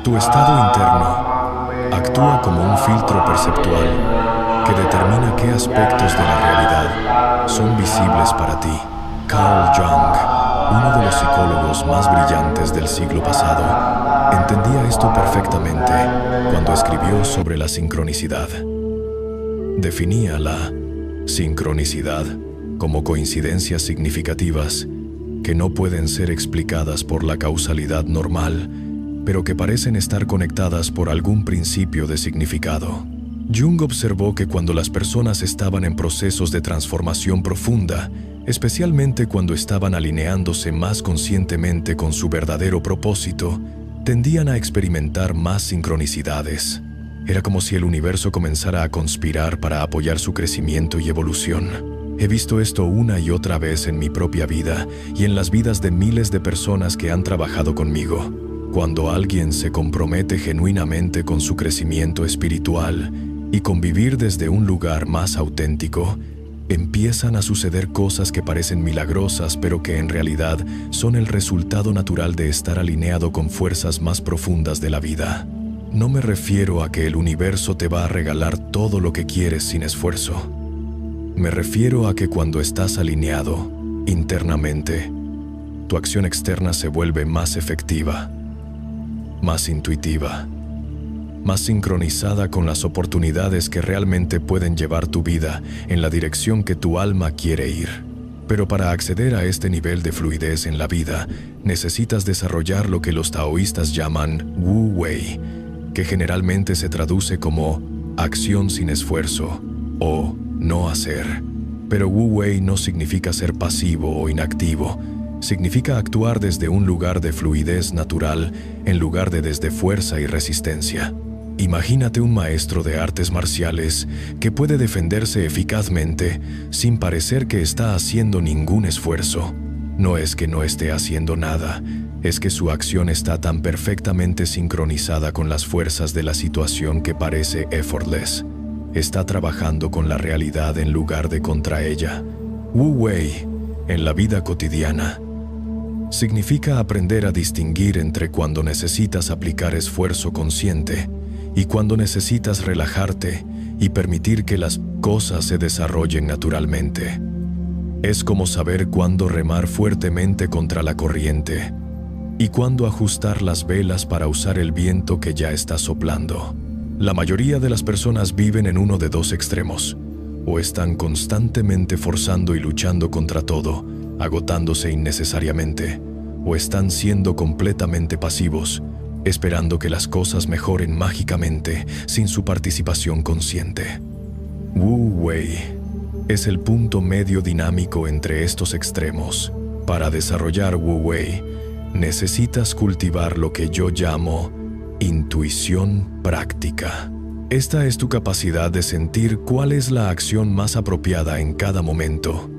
Tu estado interno actúa como un filtro perceptual que determina qué aspectos de la realidad son visibles para ti. Carl Jung, uno de los psicólogos más brillantes del siglo pasado, entendía esto perfectamente cuando escribió sobre la sincronicidad. Definía la sincronicidad como coincidencias significativas que no pueden ser explicadas por la causalidad normal pero que parecen estar conectadas por algún principio de significado. Jung observó que cuando las personas estaban en procesos de transformación profunda, especialmente cuando estaban alineándose más conscientemente con su verdadero propósito, tendían a experimentar más sincronicidades. Era como si el universo comenzara a conspirar para apoyar su crecimiento y evolución. He visto esto una y otra vez en mi propia vida y en las vidas de miles de personas que han trabajado conmigo. Cuando alguien se compromete genuinamente con su crecimiento espiritual y con vivir desde un lugar más auténtico, empiezan a suceder cosas que parecen milagrosas, pero que en realidad son el resultado natural de estar alineado con fuerzas más profundas de la vida. No me refiero a que el universo te va a regalar todo lo que quieres sin esfuerzo. Me refiero a que cuando estás alineado internamente, tu acción externa se vuelve más efectiva, más intuitiva, más sincronizada con las oportunidades que realmente pueden llevar tu vida en la dirección que tu alma quiere ir. Pero para acceder a este nivel de fluidez en la vida, necesitas desarrollar lo que los taoístas llaman Wu Wei, que generalmente se traduce como acción sin esfuerzo o no hacer. Pero Wu Wei no significa ser pasivo o inactivo. Significa actuar desde un lugar de fluidez natural en lugar de desde fuerza y resistencia. Imagínate un maestro de artes marciales que puede defenderse eficazmente sin parecer que está haciendo ningún esfuerzo. No es que no esté haciendo nada, es que su acción está tan perfectamente sincronizada con las fuerzas de la situación que parece effortless. Está trabajando con la realidad en lugar de contra ella. Wu Wei, en la vida cotidiana, significa aprender a distinguir entre cuando necesitas aplicar esfuerzo consciente y cuando necesitas relajarte y permitir que las cosas se desarrollen naturalmente. Es como saber cuándo remar fuertemente contra la corriente y cuándo ajustar las velas para usar el viento que ya está soplando. La mayoría de las personas viven en uno de dos extremos. O están constantemente forzando y luchando contra todo, agotándose innecesariamente, o están siendo completamente pasivos, esperando que las cosas mejoren mágicamente sin su participación consciente. Wu Wei es el punto medio dinámico entre estos extremos. Para desarrollar Wu Wei, necesitas cultivar lo que yo llamo intuición práctica. Esta es tu capacidad de sentir cuál es la acción más apropiada en cada momento,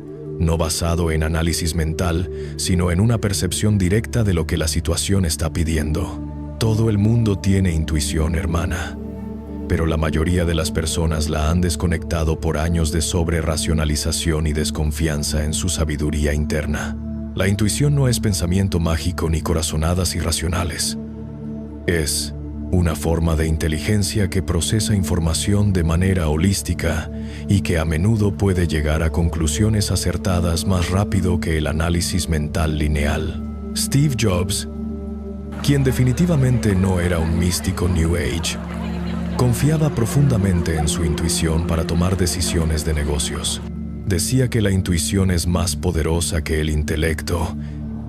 no basado en análisis mental, sino en una percepción directa de lo que la situación está pidiendo. Todo el mundo tiene intuición, hermana, pero la mayoría de las personas la han desconectado por años de sobreracionalización y desconfianza en su sabiduría interna. La intuición no es pensamiento mágico ni corazonadas irracionales. Es una forma de inteligencia que procesa información de manera holística y que a menudo puede llegar a conclusiones acertadas más rápido que el análisis mental lineal. Steve Jobs, quien definitivamente no era un místico New Age, confiaba profundamente en su intuición para tomar decisiones de negocios. Decía que la intuición es más poderosa que el intelecto,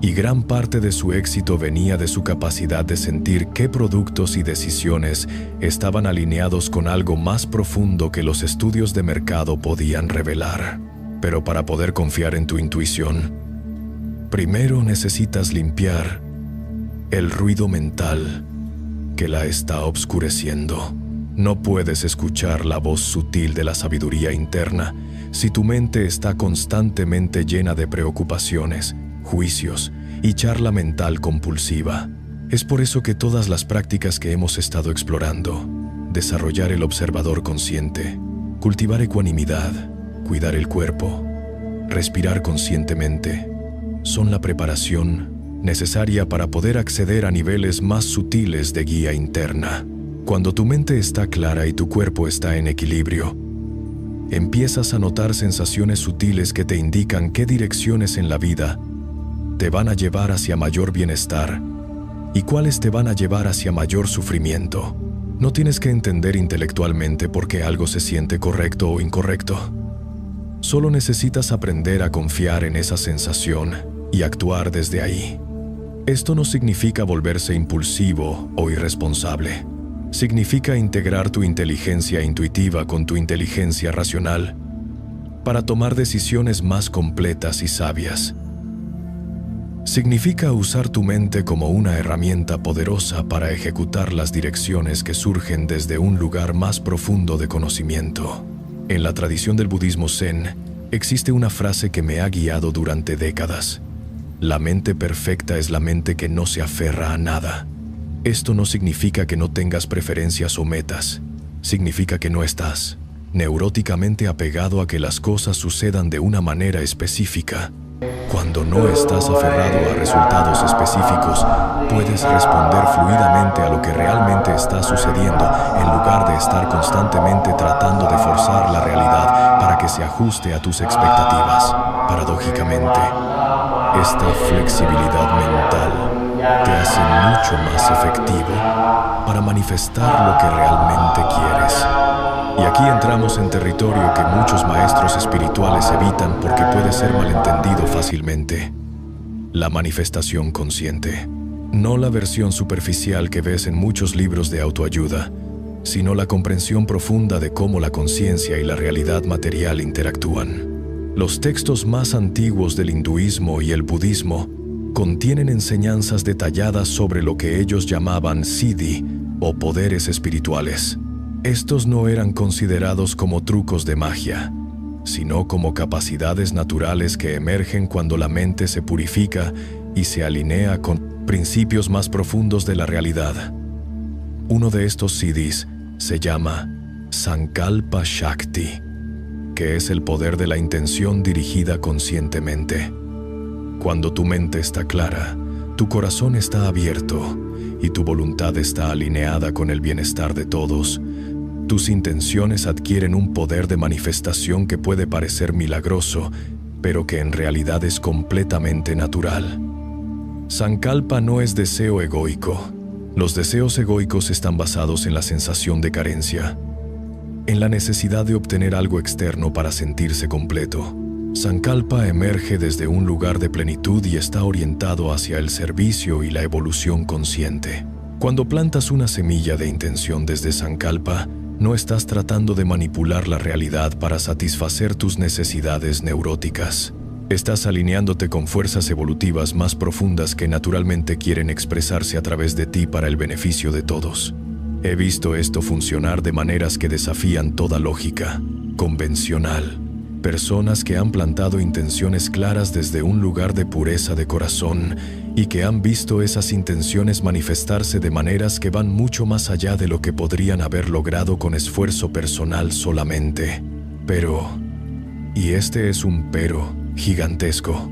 y gran parte de su éxito venía de su capacidad de sentir qué productos y decisiones estaban alineados con algo más profundo que los estudios de mercado podían revelar. Pero para poder confiar en tu intuición, primero necesitas limpiar el ruido mental que la está obscureciendo. No puedes escuchar la voz sutil de la sabiduría interna si tu mente está constantemente llena de preocupaciones, juicios y charla mental compulsiva. Es por eso que todas las prácticas que hemos estado explorando, desarrollar el observador consciente, cultivar ecuanimidad, cuidar el cuerpo, respirar conscientemente, son la preparación necesaria para poder acceder a niveles más sutiles de guía interna. Cuando tu mente está clara y tu cuerpo está en equilibrio, empiezas a notar sensaciones sutiles que te indican qué direcciones en la vida te van a llevar hacia mayor bienestar y cuáles te van a llevar hacia mayor sufrimiento. No tienes que entender intelectualmente por qué algo se siente correcto o incorrecto. Solo necesitas aprender a confiar en esa sensación y actuar desde ahí. Esto no significa volverse impulsivo o irresponsable. Significa integrar tu inteligencia intuitiva con tu inteligencia racional para tomar decisiones más completas y sabias. Significa usar tu mente como una herramienta poderosa para ejecutar las direcciones que surgen desde un lugar más profundo de conocimiento. En la tradición del budismo zen, existe una frase que me ha guiado durante décadas. La mente perfecta es la mente que no se aferra a nada. Esto no significa que no tengas preferencias o metas. Significa que no estás neuróticamente apegado a que las cosas sucedan de una manera específica. Cuando no estás aferrado a resultados específicos, puedes responder fluidamente a lo que realmente está sucediendo en lugar de estar constantemente tratando de forzar la realidad para que se ajuste a tus expectativas. Paradójicamente, esta flexibilidad mental te hace mucho más efectivo para manifestar lo que realmente quieres. Y aquí entramos en territorio que muchos maestros espirituales evitan porque puede ser malentendido fácilmente. La manifestación consciente. No la versión superficial que ves en muchos libros de autoayuda, sino la comprensión profunda de cómo la conciencia y la realidad material interactúan. Los textos más antiguos del hinduismo y el budismo contienen enseñanzas detalladas sobre lo que ellos llamaban siddhi o poderes espirituales. Estos no eran considerados como trucos de magia, sino como capacidades naturales que emergen cuando la mente se purifica y se alinea con principios más profundos de la realidad. Uno de estos siddhis se llama Sankalpa Shakti, que es el poder de la intención dirigida conscientemente. Cuando tu mente está clara, tu corazón está abierto y tu voluntad está alineada con el bienestar de todos, tus intenciones adquieren un poder de manifestación que puede parecer milagroso, pero que en realidad es completamente natural. Sankalpa no es deseo egoico. Los deseos egoicos están basados en la sensación de carencia, en la necesidad de obtener algo externo para sentirse completo. Sankalpa emerge desde un lugar de plenitud y está orientado hacia el servicio y la evolución consciente. Cuando plantas una semilla de intención desde Sankalpa, no estás tratando de manipular la realidad para satisfacer tus necesidades neuróticas. Estás alineándote con fuerzas evolutivas más profundas que naturalmente quieren expresarse a través de ti para el beneficio de todos. He visto esto funcionar de maneras que desafían toda lógica convencional. Personas que han plantado intenciones claras desde un lugar de pureza de corazón y que han visto esas intenciones manifestarse de maneras que van mucho más allá de lo que podrían haber logrado con esfuerzo personal solamente. Pero, y este es un pero gigantesco,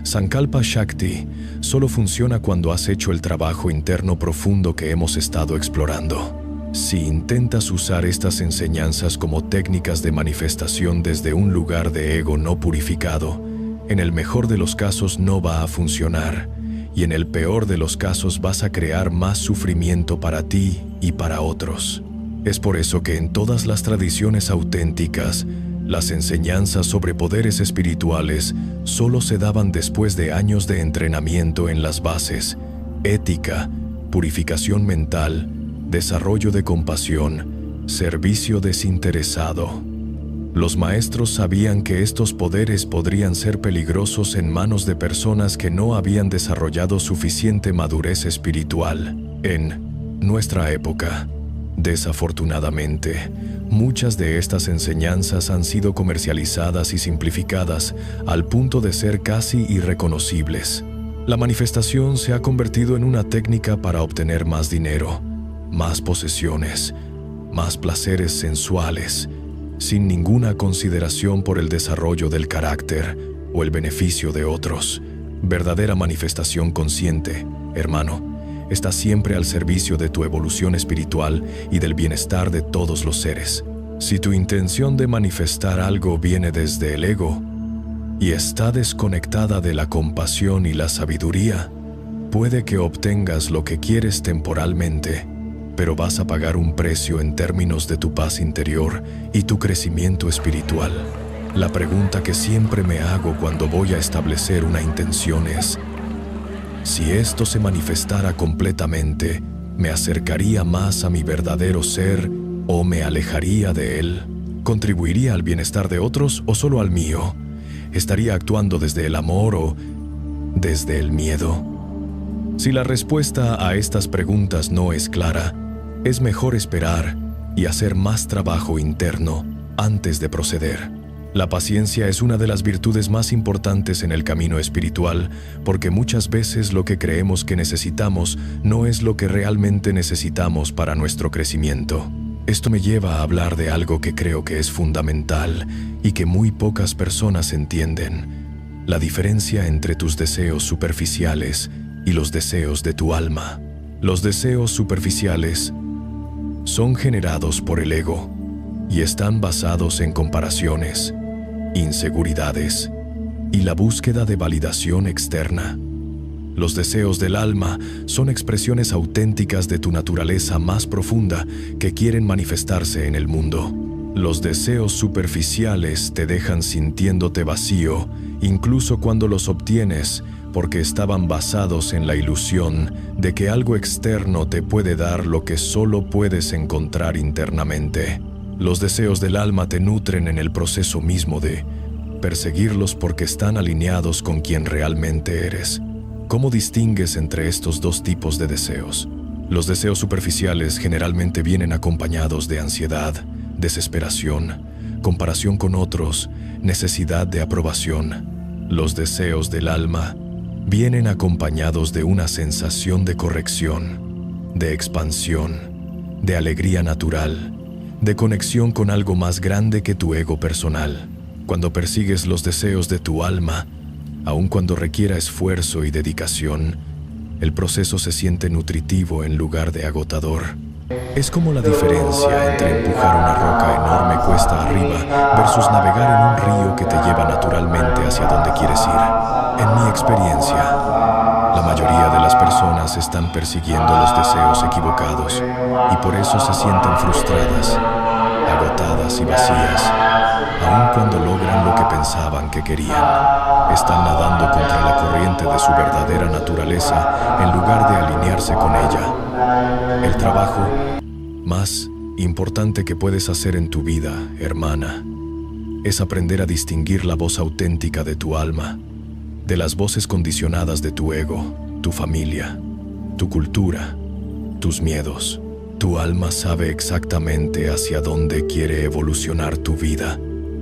Sankalpa Shakti solo funciona cuando has hecho el trabajo interno profundo que hemos estado explorando. Si intentas usar estas enseñanzas como técnicas de manifestación desde un lugar de ego no purificado, en el mejor de los casos no va a funcionar, y en el peor de los casos vas a crear más sufrimiento para ti y para otros. Es por eso que en todas las tradiciones auténticas, las enseñanzas sobre poderes espirituales solo se daban después de años de entrenamiento en las bases: ética, purificación mental, desarrollo de compasión, servicio desinteresado. Los maestros sabían que estos poderes podrían ser peligrosos en manos de personas que no habían desarrollado suficiente madurez espiritual. En nuestra época, desafortunadamente, muchas de estas enseñanzas han sido comercializadas y simplificadas al punto de ser casi irreconocibles. La manifestación se ha convertido en una técnica para obtener más dinero, más posesiones, más placeres sensuales, sin ninguna consideración por el desarrollo del carácter o el beneficio de otros. Verdadera manifestación consciente, hermano, está siempre al servicio de tu evolución espiritual y del bienestar de todos los seres. Si tu intención de manifestar algo viene desde el ego y está desconectada de la compasión y la sabiduría, puede que obtengas lo que quieres temporalmente, pero vas a pagar un precio en términos de tu paz interior y tu crecimiento espiritual. La pregunta que siempre me hago cuando voy a establecer una intención es: Si esto se manifestara completamente, ¿me acercaría más a mi verdadero ser o me alejaría de él? ¿Contribuiría al bienestar de otros o solo al mío? ¿Estaría actuando desde el amor o desde el miedo? Si la respuesta a estas preguntas no es clara, es mejor esperar y hacer más trabajo interno antes de proceder. La paciencia es una de las virtudes más importantes en el camino espiritual, porque muchas veces lo que creemos que necesitamos no es lo que realmente necesitamos para nuestro crecimiento. Esto me lleva a hablar de algo que creo que es fundamental y que muy pocas personas entienden: la diferencia entre tus deseos superficiales y los deseos de tu alma. Los deseos superficiales son generados por el ego y están basados en comparaciones, inseguridades y la búsqueda de validación externa. Los deseos del alma son expresiones auténticas de tu naturaleza más profunda que quieren manifestarse en el mundo. Los deseos superficiales te dejan sintiéndote vacío, incluso cuando los obtienes, porque estaban basados en la ilusión de que algo externo te puede dar lo que solo puedes encontrar internamente. Los deseos del alma te nutren en el proceso mismo de perseguirlos porque están alineados con quien realmente eres. ¿Cómo distingues entre estos dos tipos de deseos? Los deseos superficiales generalmente vienen acompañados de ansiedad, desesperación, comparación con otros, necesidad de aprobación. Los deseos del alma vienen acompañados de una sensación de corrección, de expansión, de alegría natural, de conexión con algo más grande que tu ego personal. Cuando persigues los deseos de tu alma, aun cuando requiera esfuerzo y dedicación, el proceso se siente nutritivo en lugar de agotador. Es como la diferencia entre empujar una roca enorme cuesta arriba versus navegar en un río que te lleva naturalmente hacia donde quieres ir. En mi experiencia, la mayoría de las personas están persiguiendo los deseos equivocados y por eso se sienten frustradas, agotadas y vacías, aun cuando logran lo que pensaban que querían. Están nadando contra la corriente de su verdadera naturaleza en lugar de alinearse con ella. El trabajo más importante que puedes hacer en tu vida, hermana, es aprender a distinguir la voz auténtica de tu alma de las voces condicionadas de tu ego, tu familia, tu cultura, tus miedos. Tu alma sabe exactamente hacia dónde quiere evolucionar tu vida,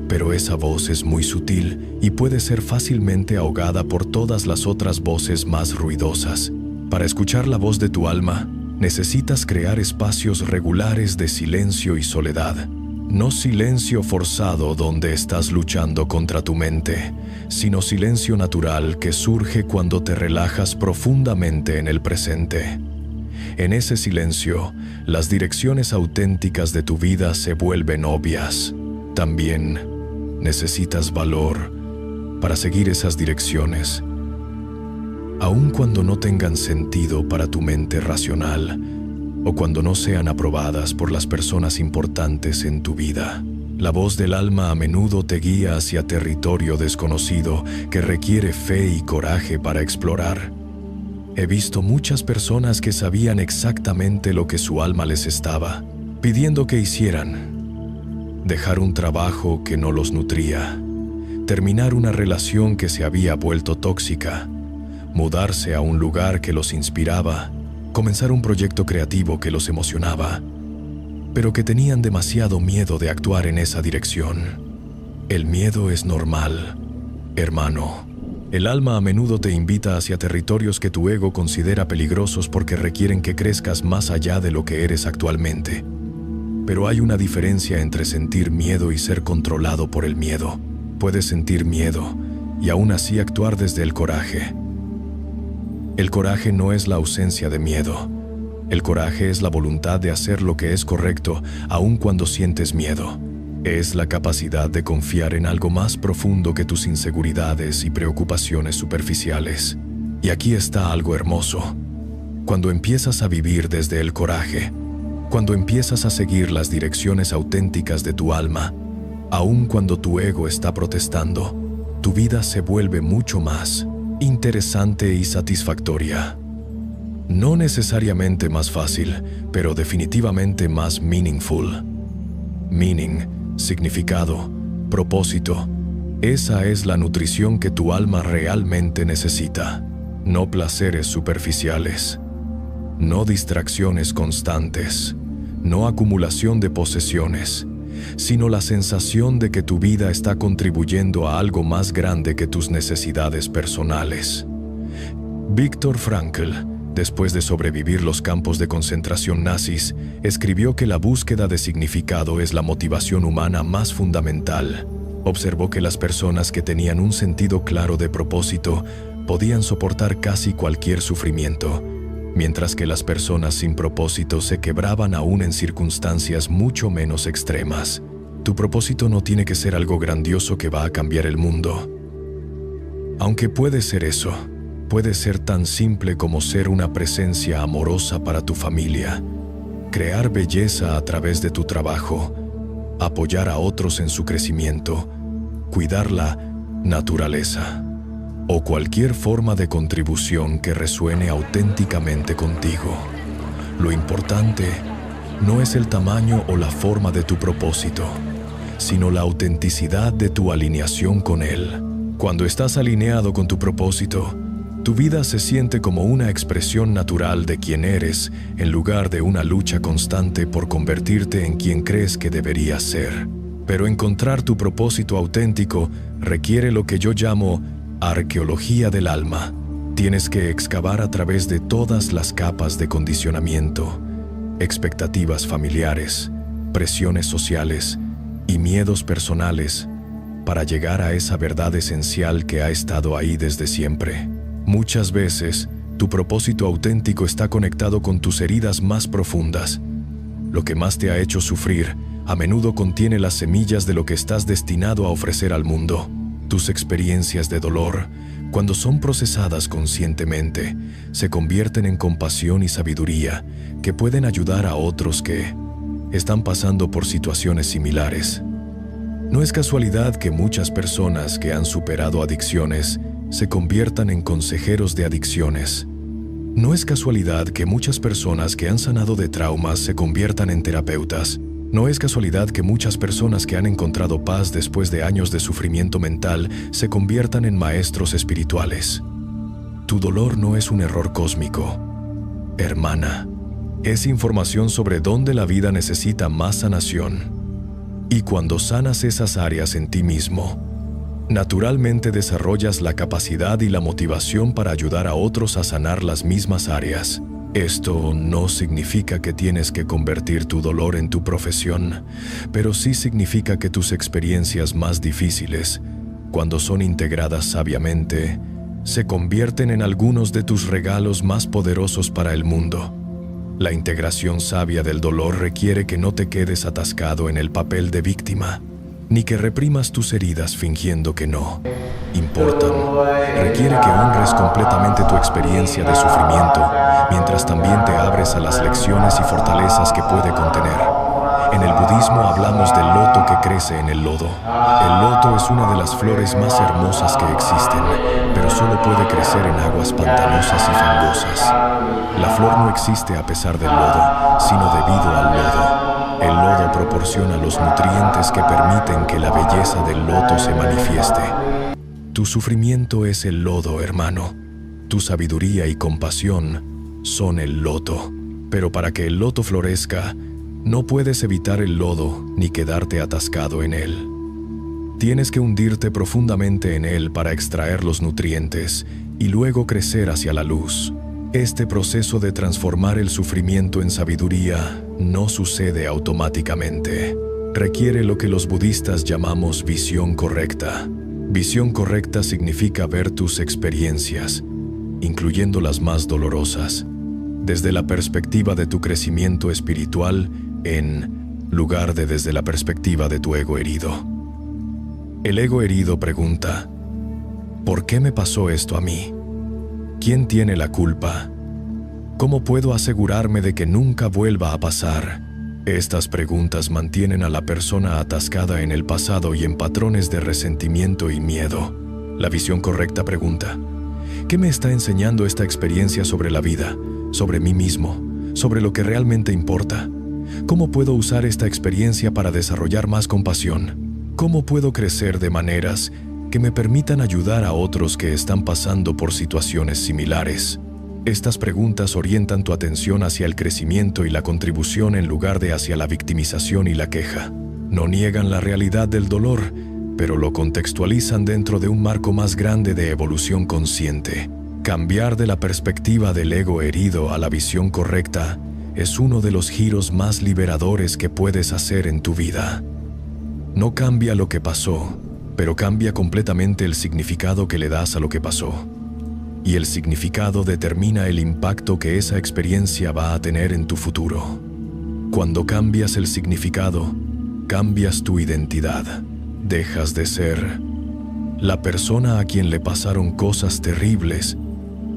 pero esa voz es muy sutil y puede ser fácilmente ahogada por todas las otras voces más ruidosas. Para escuchar la voz de tu alma, necesitas crear espacios regulares de silencio y soledad. No silencio forzado donde estás luchando contra tu mente, sino silencio natural que surge cuando te relajas profundamente en el presente. En ese silencio, las direcciones auténticas de tu vida se vuelven obvias. También necesitas valor para seguir esas direcciones, aun cuando no tengan sentido para tu mente racional o cuando no sean aprobadas por las personas importantes en tu vida. La voz del alma a menudo te guía hacia territorio desconocido que requiere fe y coraje para explorar. He visto muchas personas que sabían exactamente lo que su alma les estaba pidiendo que hicieran: dejar un trabajo que no los nutría, terminar una relación que se había vuelto tóxica, mudarse a un lugar que los inspiraba, comenzar un proyecto creativo que los emocionaba, pero que tenían demasiado miedo de actuar en esa dirección. El miedo es normal, hermano. El alma a menudo te invita hacia territorios que tu ego considera peligrosos porque requieren que crezcas más allá de lo que eres actualmente. Pero hay una diferencia entre sentir miedo y ser controlado por el miedo. Puedes sentir miedo y aún así actuar desde el coraje. El coraje no es la ausencia de miedo. El coraje es la voluntad de hacer lo que es correcto, aun cuando sientes miedo. Es la capacidad de confiar en algo más profundo que tus inseguridades y preocupaciones superficiales. Y aquí está algo hermoso. Cuando empiezas a vivir desde el coraje, cuando empiezas a seguir las direcciones auténticas de tu alma, aun cuando tu ego está protestando, tu vida se vuelve mucho más interesante y satisfactoria. No necesariamente más fácil, pero definitivamente más meaningful. Meaning, significado, propósito. Esa es la nutrición que tu alma realmente necesita. No placeres superficiales. No distracciones constantes. No acumulación de posesiones, sino la sensación de que tu vida está contribuyendo a algo más grande que tus necesidades personales. Viktor Frankl, después de sobrevivir los campos de concentración nazis, escribió que la búsqueda de significado es la motivación humana más fundamental. Observó que las personas que tenían un sentido claro de propósito podían soportar casi cualquier sufrimiento, mientras que las personas sin propósito se quebraban aún en circunstancias mucho menos extremas. Tu propósito no tiene que ser algo grandioso que va a cambiar el mundo. Aunque puede ser eso, puede ser tan simple como ser una presencia amorosa para tu familia, crear belleza a través de tu trabajo, apoyar a otros en su crecimiento, cuidar la naturaleza, o cualquier forma de contribución que resuene auténticamente contigo. Lo importante no es el tamaño o la forma de tu propósito, sino la autenticidad de tu alineación con él. Cuando estás alineado con tu propósito, tu vida se siente como una expresión natural de quién eres, en lugar de una lucha constante por convertirte en quien crees que deberías ser. Pero encontrar tu propósito auténtico requiere lo que yo llamo arqueología del alma. Tienes que excavar a través de todas las capas de condicionamiento, expectativas familiares, presiones sociales y miedos personales para llegar a esa verdad esencial que ha estado ahí desde siempre. Muchas veces, tu propósito auténtico está conectado con tus heridas más profundas. Lo que más te ha hecho sufrir a menudo contiene las semillas de lo que estás destinado a ofrecer al mundo. Tus experiencias de dolor, cuando son procesadas conscientemente, se convierten en compasión y sabiduría que pueden ayudar a otros que están pasando por situaciones similares. No es casualidad que muchas personas que han superado adicciones se conviertan en consejeros de adicciones. No es casualidad que muchas personas que han sanado de traumas se conviertan en terapeutas. No es casualidad que muchas personas que han encontrado paz después de años de sufrimiento mental se conviertan en maestros espirituales. Tu dolor no es un error cósmico, hermana. Es información sobre dónde la vida necesita más sanación. Y cuando sanas esas áreas en ti mismo, naturalmente desarrollas la capacidad y la motivación para ayudar a otros a sanar las mismas áreas. Esto no significa que tienes que convertir tu dolor en tu profesión, pero sí significa que tus experiencias más difíciles, cuando son integradas sabiamente, se convierten en algunos de tus regalos más poderosos para el mundo. La integración sabia del dolor requiere que no te quedes atascado en el papel de víctima, ni que reprimas tus heridas fingiendo que no importan. Requiere que honres completamente tu experiencia de sufrimiento, mientras también te abres a las lecciones y fortalezas que puede contener. En el budismo hablamos del loto que crece en el lodo. El loto es una de las flores más hermosas que existen, pero solo puede crecer en aguas pantanosas y fangosas. La flor no existe a pesar del lodo, sino debido al lodo. El lodo proporciona los nutrientes que permiten que la belleza del loto se manifieste. Tu sufrimiento es el lodo, hermano. Tu sabiduría y compasión son el loto. Pero para que el loto florezca, no puedes evitar el lodo ni quedarte atascado en él. Tienes que hundirte profundamente en él para extraer los nutrientes y luego crecer hacia la luz. Este proceso de transformar el sufrimiento en sabiduría no sucede automáticamente. Requiere lo que los budistas llamamos visión correcta. Visión correcta significa ver tus experiencias, incluyendo las más dolorosas, desde la perspectiva de tu crecimiento espiritual en lugar de desde la perspectiva de tu ego herido. El ego herido pregunta, ¿por qué me pasó esto a mí? ¿Quién tiene la culpa? ¿Cómo puedo asegurarme de que nunca vuelva a pasar? Estas preguntas mantienen a la persona atascada en el pasado y en patrones de resentimiento y miedo. La visión correcta pregunta, ¿Qué me está enseñando esta experiencia sobre la vida, sobre mí mismo, sobre lo que realmente importa? ¿Cómo puedo usar esta experiencia para desarrollar más compasión? ¿Cómo puedo crecer de maneras que me permitan ayudar a otros que están pasando por situaciones similares? Estas preguntas orientan tu atención hacia el crecimiento y la contribución en lugar de hacia la victimización y la queja. No niegan la realidad del dolor, pero lo contextualizan dentro de un marco más grande de evolución consciente. Cambiar de la perspectiva del ego herido a la visión correcta es uno de los giros más liberadores que puedes hacer en tu vida. No cambia lo que pasó, pero cambia completamente el significado que le das a lo que pasó. Y el significado determina el impacto que esa experiencia va a tener en tu futuro. Cuando cambias el significado, cambias tu identidad. Dejas de ser la persona a quien le pasaron cosas terribles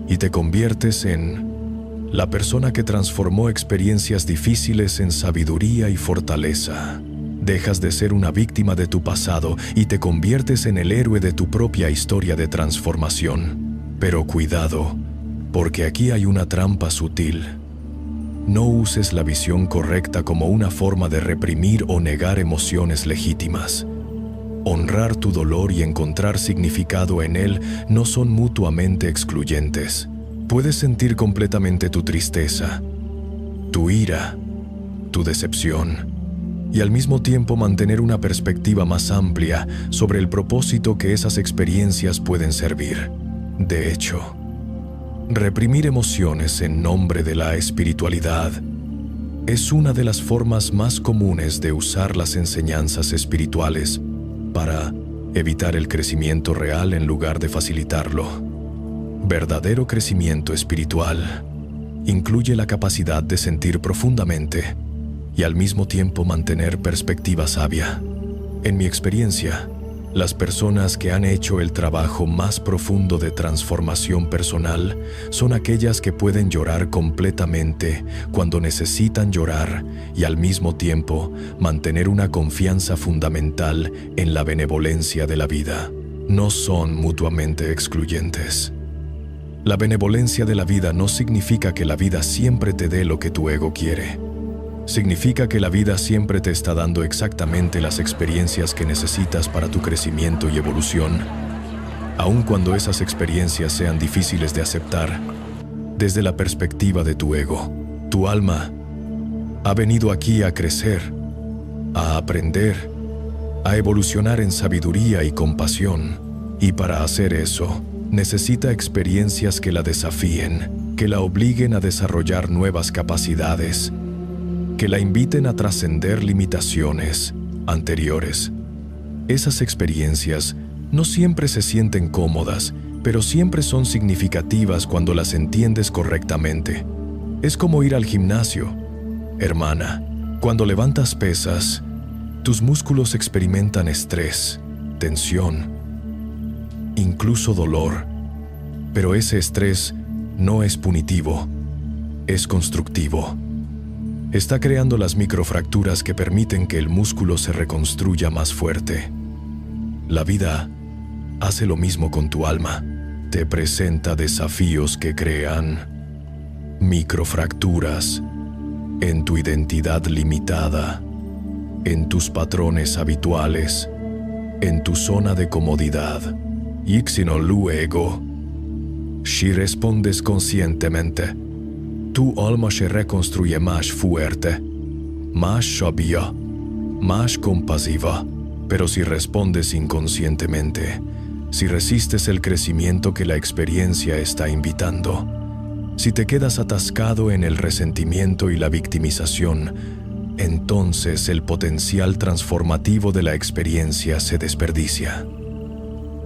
y te conviertes en la persona que transformó experiencias difíciles en sabiduría y fortaleza. Dejas de ser una víctima de tu pasado y te conviertes en el héroe de tu propia historia de transformación. Pero cuidado, porque aquí hay una trampa sutil. No uses la visión correcta como una forma de reprimir o negar emociones legítimas. Honrar tu dolor y encontrar significado en él no son mutuamente excluyentes. Puedes sentir completamente tu tristeza, tu ira, tu decepción, y al mismo tiempo mantener una perspectiva más amplia sobre el propósito que esas experiencias pueden servir. De hecho, reprimir emociones en nombre de la espiritualidad es una de las formas más comunes de usar las enseñanzas espirituales para evitar el crecimiento real en lugar de facilitarlo. Verdadero crecimiento espiritual incluye la capacidad de sentir profundamente y al mismo tiempo mantener perspectiva sabia. En mi experiencia, las personas que han hecho el trabajo más profundo de transformación personal son aquellas que pueden llorar completamente cuando necesitan llorar y al mismo tiempo mantener una confianza fundamental en la benevolencia de la vida. No son mutuamente excluyentes. La benevolencia de la vida no significa que la vida siempre te dé lo que tu ego quiere. Significa que la vida siempre te está dando exactamente las experiencias que necesitas para tu crecimiento y evolución, aun cuando esas experiencias sean difíciles de aceptar. Desde la perspectiva de tu ego, tu alma ha venido aquí a crecer, a aprender, a evolucionar en sabiduría y compasión, y para hacer eso, necesita experiencias que la desafíen, que la obliguen a desarrollar nuevas capacidades, que la inviten a trascender limitaciones anteriores. Esas experiencias no siempre se sienten cómodas, pero siempre son significativas cuando las entiendes correctamente. Es como ir al gimnasio. Hermana, cuando levantas pesas, tus músculos experimentan estrés, tensión, incluso dolor. Pero ese estrés no es punitivo, es constructivo. Está creando las microfracturas que permiten que el músculo se reconstruya más fuerte. La vida hace lo mismo con tu alma. Te presenta desafíos que crean microfracturas en tu identidad limitada, en tus patrones habituales, en tu zona de comodidad. Y si no luego, si respondes conscientemente, tu alma se reconstruye más fuerte, más sabia, más compasiva. Pero si respondes inconscientemente, si resistes el crecimiento que la experiencia está invitando, si te quedas atascado en el resentimiento y la victimización, entonces el potencial transformativo de la experiencia se desperdicia.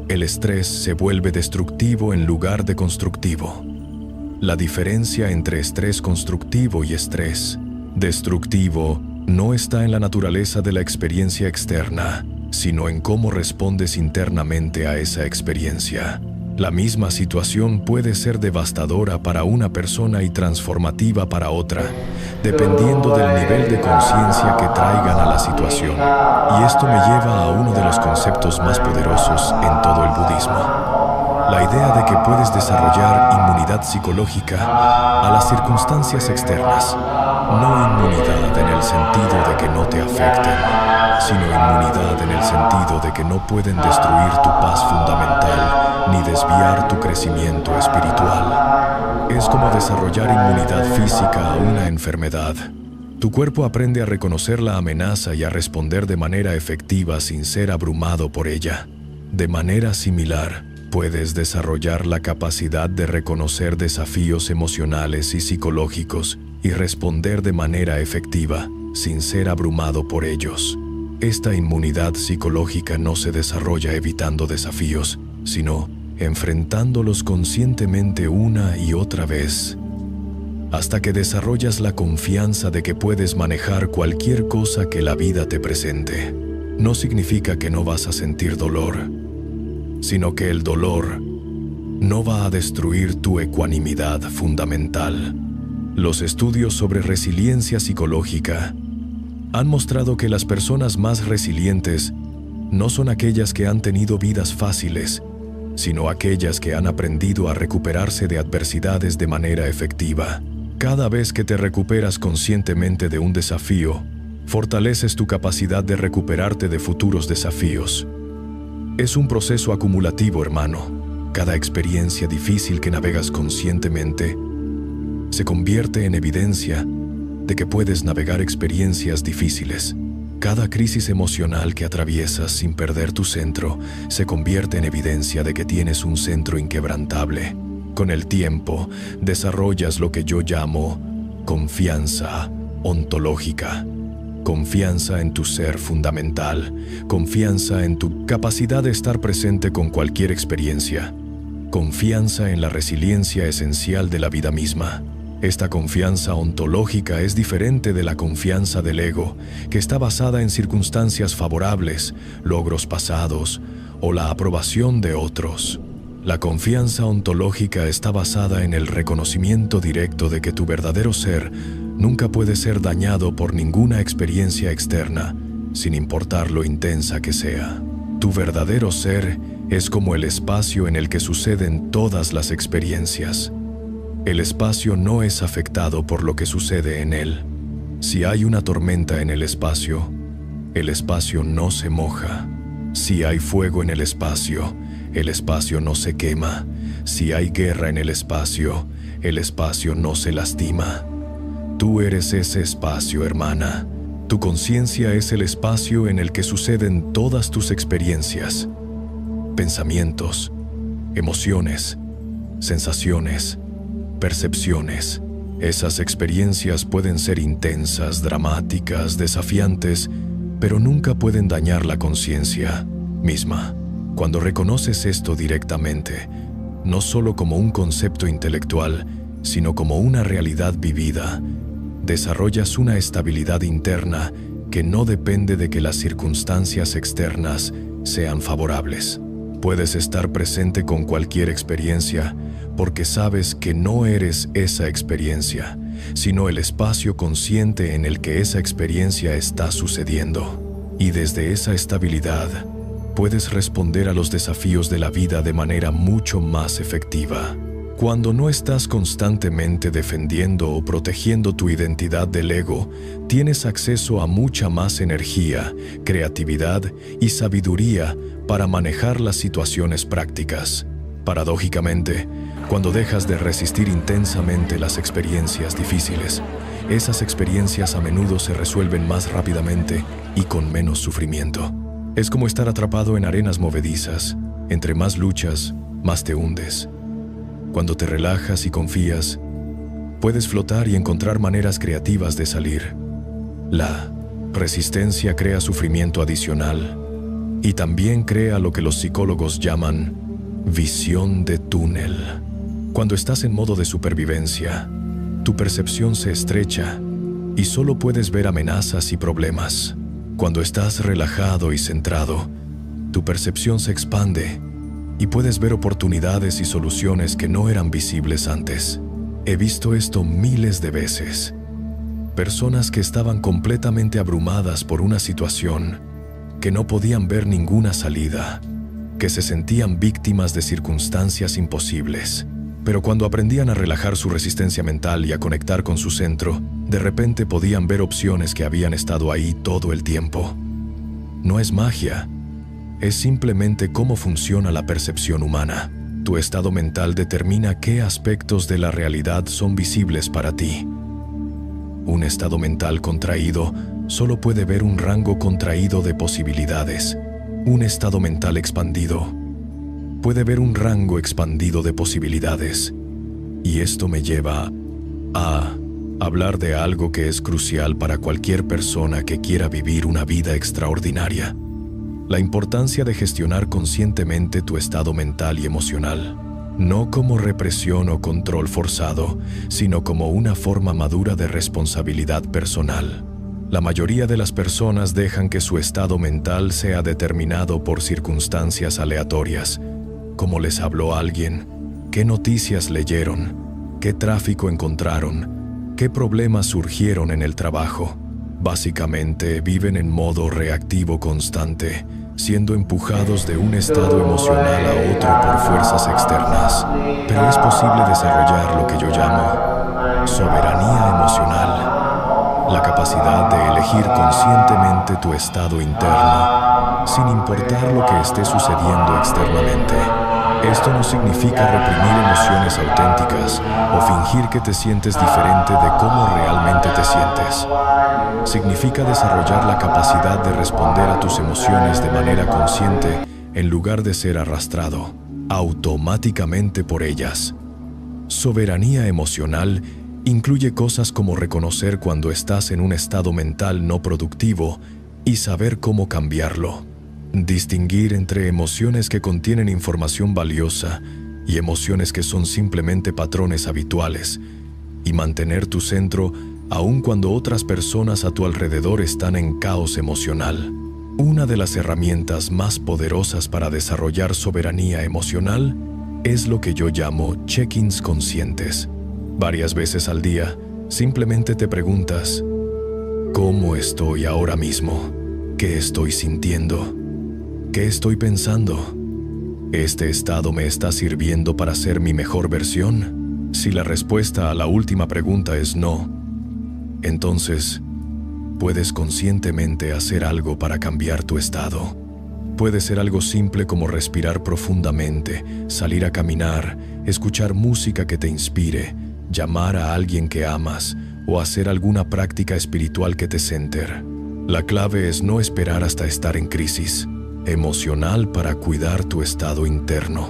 El estrés se vuelve destructivo en lugar de constructivo. La diferencia entre estrés constructivo y estrés destructivo no está en la naturaleza de la experiencia externa, sino en cómo respondes internamente a esa experiencia. La misma situación puede ser devastadora para una persona y transformativa para otra, dependiendo del nivel de conciencia que traigan a la situación. Y esto me lleva a uno de los conceptos más poderosos en todo el budismo: La idea de que puedes desarrollar inmunidad psicológica a las circunstancias externas. No inmunidad en el sentido de que no te afecten, sino inmunidad en el sentido de que no pueden destruir tu paz fundamental ni desviar tu crecimiento espiritual. Es como desarrollar inmunidad física a una enfermedad. Tu cuerpo aprende a reconocer la amenaza y a responder de manera efectiva sin ser abrumado por ella. De manera similar, puedes desarrollar la capacidad de reconocer desafíos emocionales y psicológicos y responder de manera efectiva sin ser abrumado por ellos. Esta inmunidad psicológica no se desarrolla evitando desafíos, sino enfrentándolos conscientemente una y otra vez, hasta que desarrollas la confianza de que puedes manejar cualquier cosa que la vida te presente. No significa que no vas a sentir dolor, sino que el dolor no va a destruir tu ecuanimidad fundamental. Los estudios sobre resiliencia psicológica han mostrado que las personas más resilientes no son aquellas que han tenido vidas fáciles, sino aquellas que han aprendido a recuperarse de adversidades de manera efectiva. Cada vez que te recuperas conscientemente de un desafío, fortaleces tu capacidad de recuperarte de futuros desafíos. Es un proceso acumulativo, hermano. Cada experiencia difícil que navegas conscientemente se convierte en evidencia de que puedes navegar experiencias difíciles. Cada crisis emocional que atraviesas sin perder tu centro se convierte en evidencia de que tienes un centro inquebrantable. Con el tiempo, desarrollas lo que yo llamo confianza ontológica. Confianza en tu ser fundamental, confianza en tu capacidad de estar presente con cualquier experiencia, confianza en la resiliencia esencial de la vida misma. Esta confianza ontológica es diferente de la confianza del ego, que está basada en circunstancias favorables, logros pasados o la aprobación de otros. La confianza ontológica está basada en el reconocimiento directo de que tu verdadero ser nunca puede ser dañado por ninguna experiencia externa, sin importar lo intensa que sea. Tu verdadero ser es como el espacio en el que suceden todas las experiencias. El espacio no es afectado por lo que sucede en él. Si hay una tormenta en el espacio no se moja. Si hay fuego en el espacio no se quema. Si hay guerra en el espacio no se lastima. Tú eres ese espacio, hermana. Tu conciencia es el espacio en el que suceden todas tus experiencias, pensamientos, emociones, sensaciones, percepciones. Esas experiencias pueden ser intensas, dramáticas, desafiantes, pero nunca pueden dañar la conciencia misma. Cuando reconoces esto directamente, no solo como un concepto intelectual, sino como una realidad vivida, desarrollas una estabilidad interna que no depende de que las circunstancias externas sean favorables. Puedes estar presente con cualquier experiencia porque sabes que no eres esa experiencia, sino el espacio consciente en el que esa experiencia está sucediendo. Y desde esa estabilidad, puedes responder a los desafíos de la vida de manera mucho más efectiva. Cuando no estás constantemente defendiendo o protegiendo tu identidad del ego, tienes acceso a mucha más energía, creatividad y sabiduría para manejar las situaciones prácticas. Paradójicamente, cuando dejas de resistir intensamente las experiencias difíciles, esas experiencias a menudo se resuelven más rápidamente y con menos sufrimiento. Es como estar atrapado en arenas movedizas. Entre más luchas, más te hundes. Cuando te relajas y confías, puedes flotar y encontrar maneras creativas de salir. La resistencia crea sufrimiento adicional y también crea lo que los psicólogos llaman visión de túnel. Cuando estás en modo de supervivencia, tu percepción se estrecha y solo puedes ver amenazas y problemas. Cuando estás relajado y centrado, tu percepción se expande y puedes ver oportunidades y soluciones que no eran visibles antes. He visto esto miles de veces. Personas que estaban completamente abrumadas por una situación, que no podían ver ninguna salida, que se sentían víctimas de circunstancias imposibles. Pero cuando aprendían a relajar su resistencia mental y a conectar con su centro, de repente podían ver opciones que habían estado ahí todo el tiempo. No es magia, es simplemente cómo funciona la percepción humana. Tu estado mental determina qué aspectos de la realidad son visibles para ti. Un estado mental contraído solo puede ver un rango contraído de posibilidades. Un estado mental expandido puede ver un rango expandido de posibilidades. Y esto me lleva a hablar de algo que es crucial para cualquier persona que quiera vivir una vida extraordinaria. La importancia de gestionar conscientemente tu estado mental y emocional, no como represión o control forzado, sino como una forma madura de responsabilidad personal. La mayoría de las personas dejan que su estado mental sea determinado por circunstancias aleatorias, como les habló alguien, qué noticias leyeron, qué tráfico encontraron, qué problemas surgieron en el trabajo. Básicamente viven en modo reactivo constante, siendo empujados de un estado emocional a otro por fuerzas externas. Pero es posible desarrollar lo que yo llamo soberanía emocional, la capacidad de elegir conscientemente tu estado interno, sin importar lo que esté sucediendo externamente. Esto no significa reprimir emociones auténticas o fingir que te sientes diferente de cómo realmente te sientes. Significa desarrollar la capacidad de responder a tus emociones de manera consciente en lugar de ser arrastrado automáticamente por ellas. Soberanía emocional incluye cosas como reconocer cuando estás en un estado mental no productivo y saber cómo cambiarlo. Distinguir entre emociones que contienen información valiosa y emociones que son simplemente patrones habituales, y mantener tu centro aun cuando otras personas a tu alrededor están en caos emocional. Una de las herramientas más poderosas para desarrollar soberanía emocional es lo que yo llamo check-ins conscientes. Varias veces al día, simplemente te preguntas: ¿cómo estoy ahora mismo? ¿Qué estoy sintiendo? ¿Qué estoy pensando? ¿Este estado me está sirviendo para ser mi mejor versión? Si la respuesta a la última pregunta es no, entonces puedes conscientemente hacer algo para cambiar tu estado. Puede ser algo simple como respirar profundamente, salir a caminar, escuchar música que te inspire, llamar a alguien que amas o hacer alguna práctica espiritual que te centre. La clave es no esperar hasta estar en crisis emocional para cuidar tu estado interno.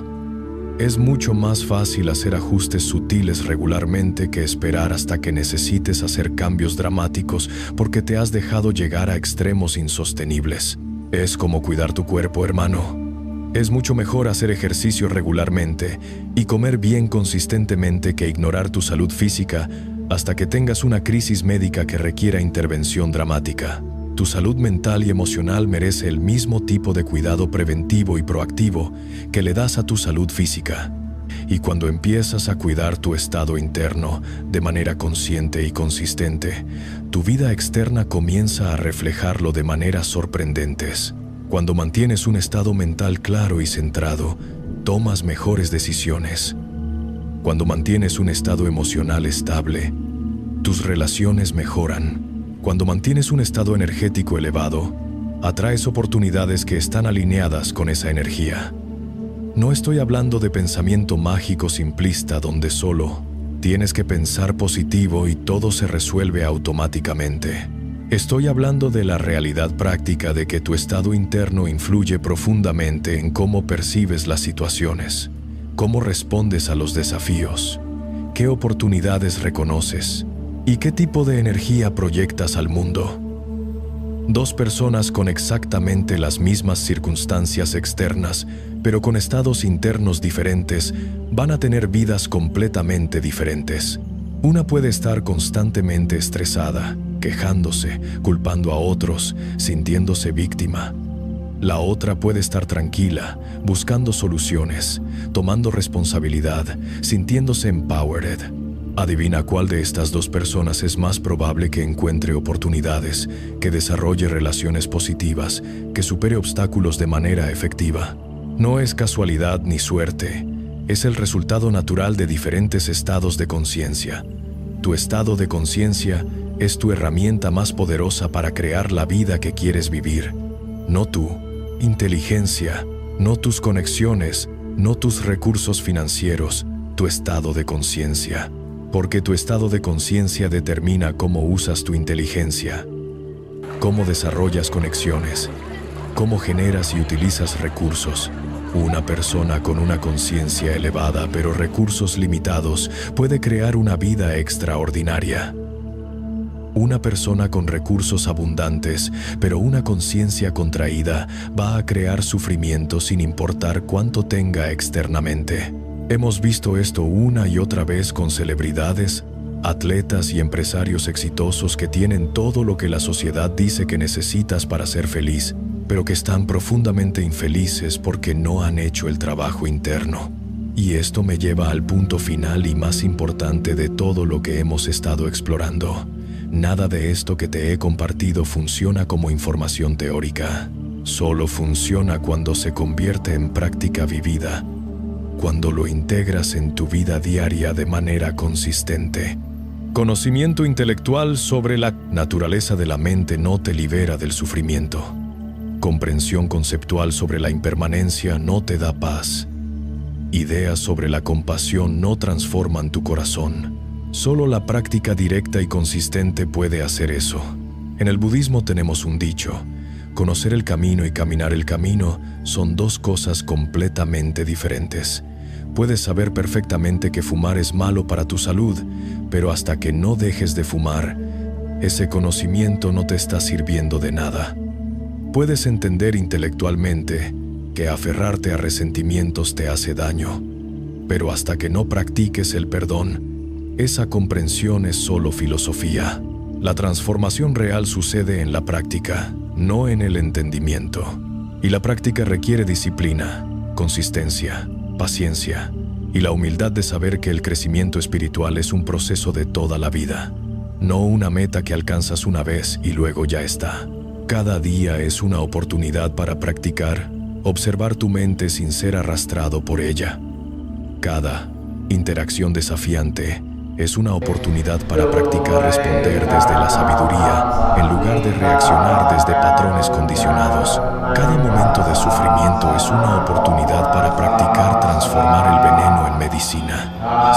Es mucho más fácil hacer ajustes sutiles regularmente que esperar hasta que necesites hacer cambios dramáticos porque te has dejado llegar a extremos insostenibles. Es como cuidar tu cuerpo, hermano. Es mucho mejor hacer ejercicio regularmente y comer bien consistentemente que ignorar tu salud física hasta que tengas una crisis médica que requiera intervención dramática. Tu salud mental y emocional merece el mismo tipo de cuidado preventivo y proactivo que le das a tu salud física. Y cuando empiezas a cuidar tu estado interno de manera consciente y consistente, tu vida externa comienza a reflejarlo de maneras sorprendentes. Cuando mantienes un estado mental claro y centrado, tomas mejores decisiones. Cuando mantienes un estado emocional estable, tus relaciones mejoran. Cuando mantienes un estado energético elevado, atraes oportunidades que están alineadas con esa energía. No estoy hablando de pensamiento mágico simplista donde solo tienes que pensar positivo y todo se resuelve automáticamente. Estoy hablando de la realidad práctica de que tu estado interno influye profundamente en cómo percibes las situaciones, cómo respondes a los desafíos, qué oportunidades reconoces y qué tipo de energía proyectas al mundo. Dos personas con exactamente las mismas circunstancias externas, pero con estados internos diferentes, van a tener vidas completamente diferentes. Una puede estar constantemente estresada, quejándose, culpando a otros, sintiéndose víctima. La otra puede estar tranquila, buscando soluciones, tomando responsabilidad, sintiéndose empowered. Adivina cuál de estas dos personas es más probable que encuentre oportunidades, que desarrolle relaciones positivas, que supere obstáculos de manera efectiva. No es casualidad ni suerte, es el resultado natural de diferentes estados de conciencia. Tu estado de conciencia es tu herramienta más poderosa para crear la vida que quieres vivir. No tu inteligencia, no tus conexiones, no tus recursos financieros, tu estado de conciencia. Porque tu estado de conciencia determina cómo usas tu inteligencia, cómo desarrollas conexiones, cómo generas y utilizas recursos. Una persona con una conciencia elevada pero recursos limitados puede crear una vida extraordinaria. Una persona con recursos abundantes pero una conciencia contraída va a crear sufrimiento sin importar cuánto tenga externamente. Hemos visto esto una y otra vez con celebridades, atletas y empresarios exitosos que tienen todo lo que la sociedad dice que necesitas para ser feliz, pero que están profundamente infelices porque no han hecho el trabajo interno. Y esto me lleva al punto final y más importante de todo lo que hemos estado explorando. Nada de esto que te he compartido funciona como información teórica. Solo funciona cuando se convierte en práctica vivida, cuando lo integras en tu vida diaria de manera consistente. Conocimiento intelectual sobre la naturaleza de la mente no te libera del sufrimiento. Comprensión conceptual sobre la impermanencia no te da paz. Ideas sobre la compasión no transforman tu corazón. Solo la práctica directa y consistente puede hacer eso. En el budismo tenemos un dicho: conocer el camino y caminar el camino son dos cosas completamente diferentes. Puedes saber perfectamente que fumar es malo para tu salud, pero hasta que no dejes de fumar, ese conocimiento no te está sirviendo de nada. Puedes entender intelectualmente que aferrarte a resentimientos te hace daño, pero hasta que no practiques el perdón, esa comprensión es solo filosofía. La transformación real sucede en la práctica, no en el entendimiento. Y la práctica requiere disciplina, consistencia, paciencia y la humildad de saber que el crecimiento espiritual es un proceso de toda la vida, no una meta que alcanzas una vez y luego ya está. Cada día es una oportunidad para practicar, observar tu mente sin ser arrastrado por ella. Cada interacción desafiante es una oportunidad para practicar responder desde la sabiduría en lugar de reaccionar desde patrones condicionados. Cada momento de sufrimiento es una oportunidad para practicar transformar el veneno en medicina.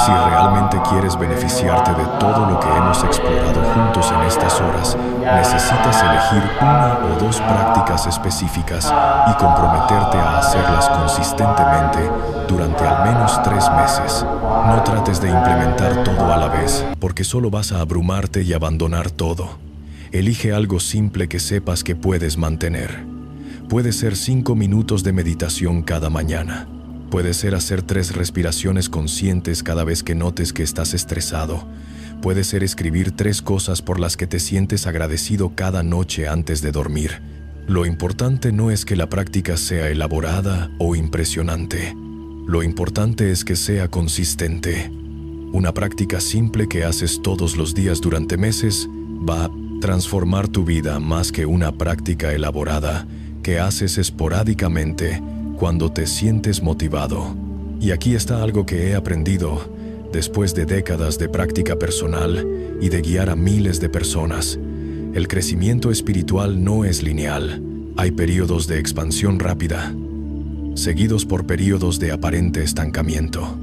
Si realmente quieres beneficiarte de todo lo que hemos explorado juntos en estas horas, necesitas elegir una o dos prácticas específicas y comprometerte a hacerlas consistentemente durante al menos 3 meses. No trates de implementar todo a la vez, porque solo vas a abrumarte y abandonar todo. Elige algo simple que sepas que puedes mantener. Puede ser 5 minutos de meditación cada mañana. Puede ser hacer 3 respiraciones conscientes cada vez que notes que estás estresado. Puede ser escribir 3 cosas por las que te sientes agradecido cada noche antes de dormir. Lo importante no es que la práctica sea elaborada o impresionante. Lo importante es que sea consistente. Una práctica simple que haces todos los días durante meses va a transformar tu vida más que una práctica elaborada que haces esporádicamente cuando te sientes motivado. Y aquí está algo que he aprendido después de décadas de práctica personal y de guiar a miles de personas. El crecimiento espiritual no es lineal. Hay periodos de expansión rápida, seguidos por periodos de aparente estancamiento.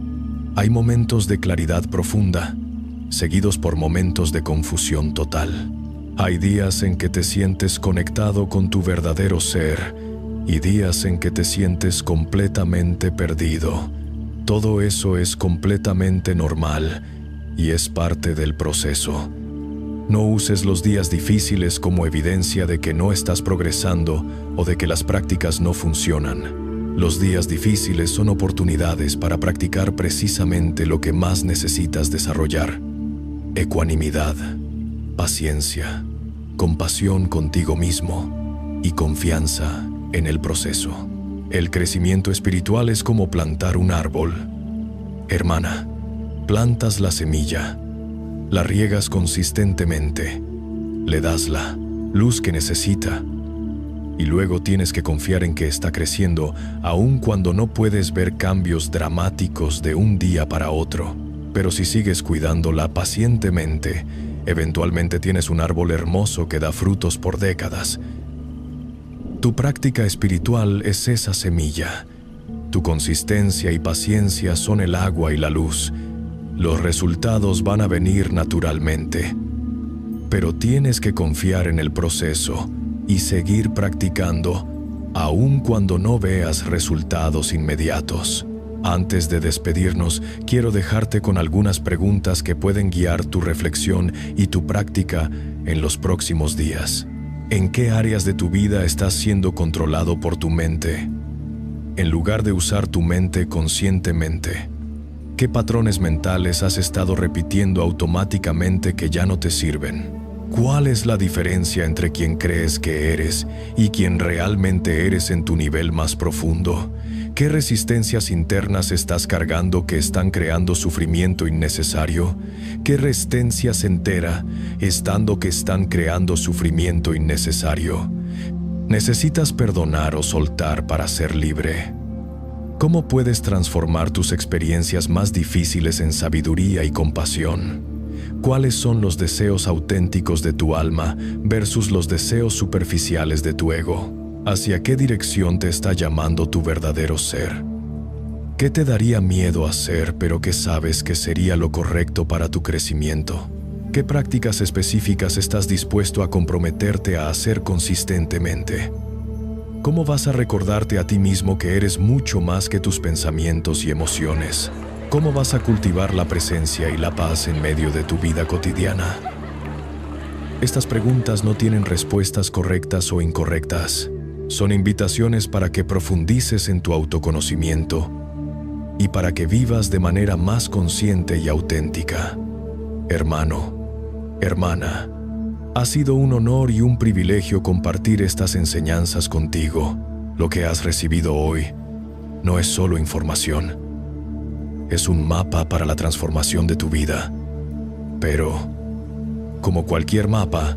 Hay momentos de claridad profunda, seguidos por momentos de confusión total. Hay días en que te sientes conectado con tu verdadero ser y días en que te sientes completamente perdido. Todo eso es completamente normal y es parte del proceso. No uses los días difíciles como evidencia de que no estás progresando o de que las prácticas no funcionan. Los días difíciles son oportunidades para practicar precisamente lo que más necesitas desarrollar: ecuanimidad, paciencia, compasión contigo mismo y confianza en el proceso. El crecimiento espiritual es como plantar un árbol. Hermana, plantas la semilla, la riegas consistentemente, le das la luz que necesita y luego tienes que confiar en que está creciendo, aun cuando no puedes ver cambios dramáticos de un día para otro. Pero si sigues cuidándola pacientemente, eventualmente tienes un árbol hermoso que da frutos por décadas. Tu práctica espiritual es esa semilla. Tu consistencia y paciencia son el agua y la luz. Los resultados van a venir naturalmente. Pero tienes que confiar en el proceso y seguir practicando, aun cuando no veas resultados inmediatos. Antes de despedirnos, quiero dejarte con algunas preguntas que pueden guiar tu reflexión y tu práctica en los próximos días. ¿En qué áreas de tu vida estás siendo controlado por tu mente, en lugar de usar tu mente conscientemente? ¿Qué patrones mentales has estado repitiendo automáticamente que ya no te sirven? ¿Cuál es la diferencia entre quien crees que eres y quien realmente eres en tu nivel más profundo? ¿Qué resistencias internas estás cargando que están creando sufrimiento innecesario? ¿Qué resistencia se entera estando que están creando sufrimiento innecesario? ¿Necesitas perdonar o soltar para ser libre? ¿Cómo puedes transformar tus experiencias más difíciles en sabiduría y compasión? ¿Cuáles son los deseos auténticos de tu alma versus los deseos superficiales de tu ego? ¿Hacia qué dirección te está llamando tu verdadero ser? ¿Qué te daría miedo hacer pero que sabes que sería lo correcto para tu crecimiento? ¿Qué prácticas específicas estás dispuesto a comprometerte a hacer consistentemente? ¿Cómo vas a recordarte a ti mismo que eres mucho más que tus pensamientos y emociones? ¿Cómo vas a cultivar la presencia y la paz en medio de tu vida cotidiana? Estas preguntas no tienen respuestas correctas o incorrectas. Son invitaciones para que profundices en tu autoconocimiento y para que vivas de manera más consciente y auténtica. Hermano, hermana, ha sido un honor y un privilegio compartir estas enseñanzas contigo. Lo que has recibido hoy no es solo información. Es un mapa para la transformación de tu vida. Pero, como cualquier mapa,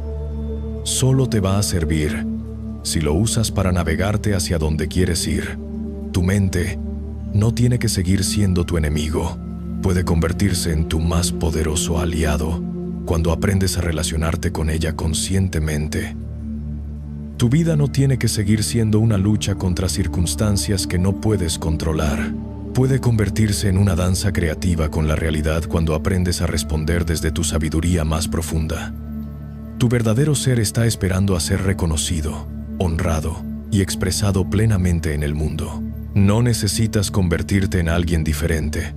solo te va a servir si lo usas para navegarte hacia donde quieres ir. Tu mente no tiene que seguir siendo tu enemigo. Puede convertirse en tu más poderoso aliado cuando aprendes a relacionarte con ella conscientemente. Tu vida no tiene que seguir siendo una lucha contra circunstancias que no puedes controlar. Puede convertirse en una danza creativa con la realidad cuando aprendes a responder desde tu sabiduría más profunda. Tu verdadero ser está esperando a ser reconocido, honrado y expresado plenamente en el mundo. No necesitas convertirte en alguien diferente.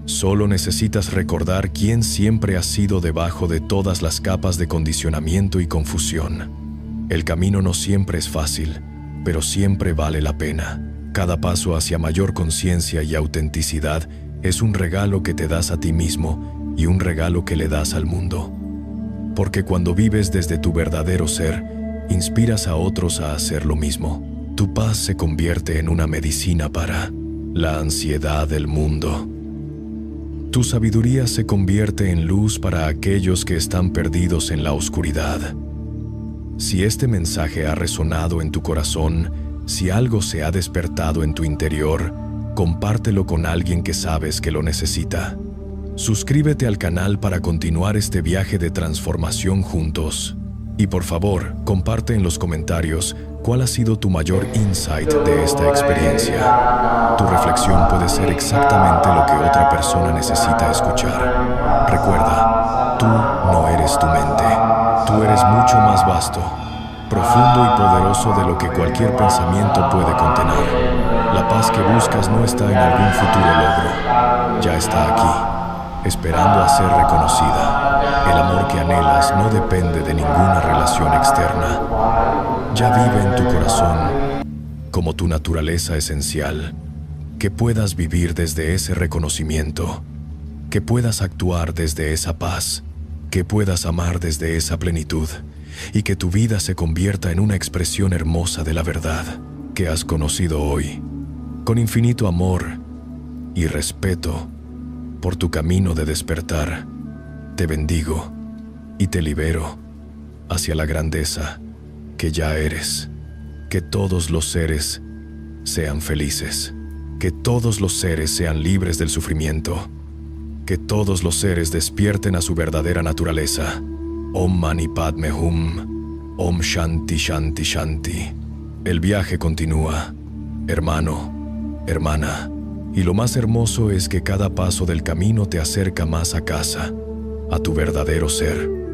Solo necesitas recordar quién siempre has sido debajo de todas las capas de condicionamiento y confusión. El camino no siempre es fácil, pero siempre vale la pena. Cada paso hacia mayor conciencia y autenticidad es un regalo que te das a ti mismo y un regalo que le das al mundo. Porque cuando vives desde tu verdadero ser, inspiras a otros a hacer lo mismo. Tu paz se convierte en una medicina para la ansiedad del mundo. Tu sabiduría se convierte en luz para aquellos que están perdidos en la oscuridad. Si este mensaje ha resonado en tu corazón, si algo se ha despertado en tu interior, compártelo con alguien que sabes que lo necesita. Suscríbete al canal para continuar este viaje de transformación juntos. Y por favor, comparte en los comentarios cuál ha sido tu mayor insight de esta experiencia. Tu reflexión puede ser exactamente lo que otra persona necesita escuchar. Recuerda, tú no eres tu mente. Tú eres mucho más vasto, profundo y poderoso de lo que cualquier pensamiento puede contener. La paz que buscas no está en algún futuro logro. Ya está aquí, esperando a ser reconocida. El amor que anhelas no depende de ninguna relación externa. Ya vive en tu corazón como tu naturaleza esencial. Que puedas vivir desde ese reconocimiento. Que puedas actuar desde esa paz. Que puedas amar desde esa plenitud. Y que tu vida se convierta en una expresión hermosa de la verdad que has conocido hoy. Con infinito amor y respeto por tu camino de despertar, te bendigo y te libero hacia la grandeza que ya eres. Que que todos los seres sean felices, que todos los seres sean libres del sufrimiento, que todos los seres despierten a su verdadera naturaleza. Om Mani Padme Hum, Om Shanti Shanti Shanti. El viaje continúa, hermano, hermana, y lo más hermoso es que cada paso del camino te acerca más a casa, a tu verdadero ser.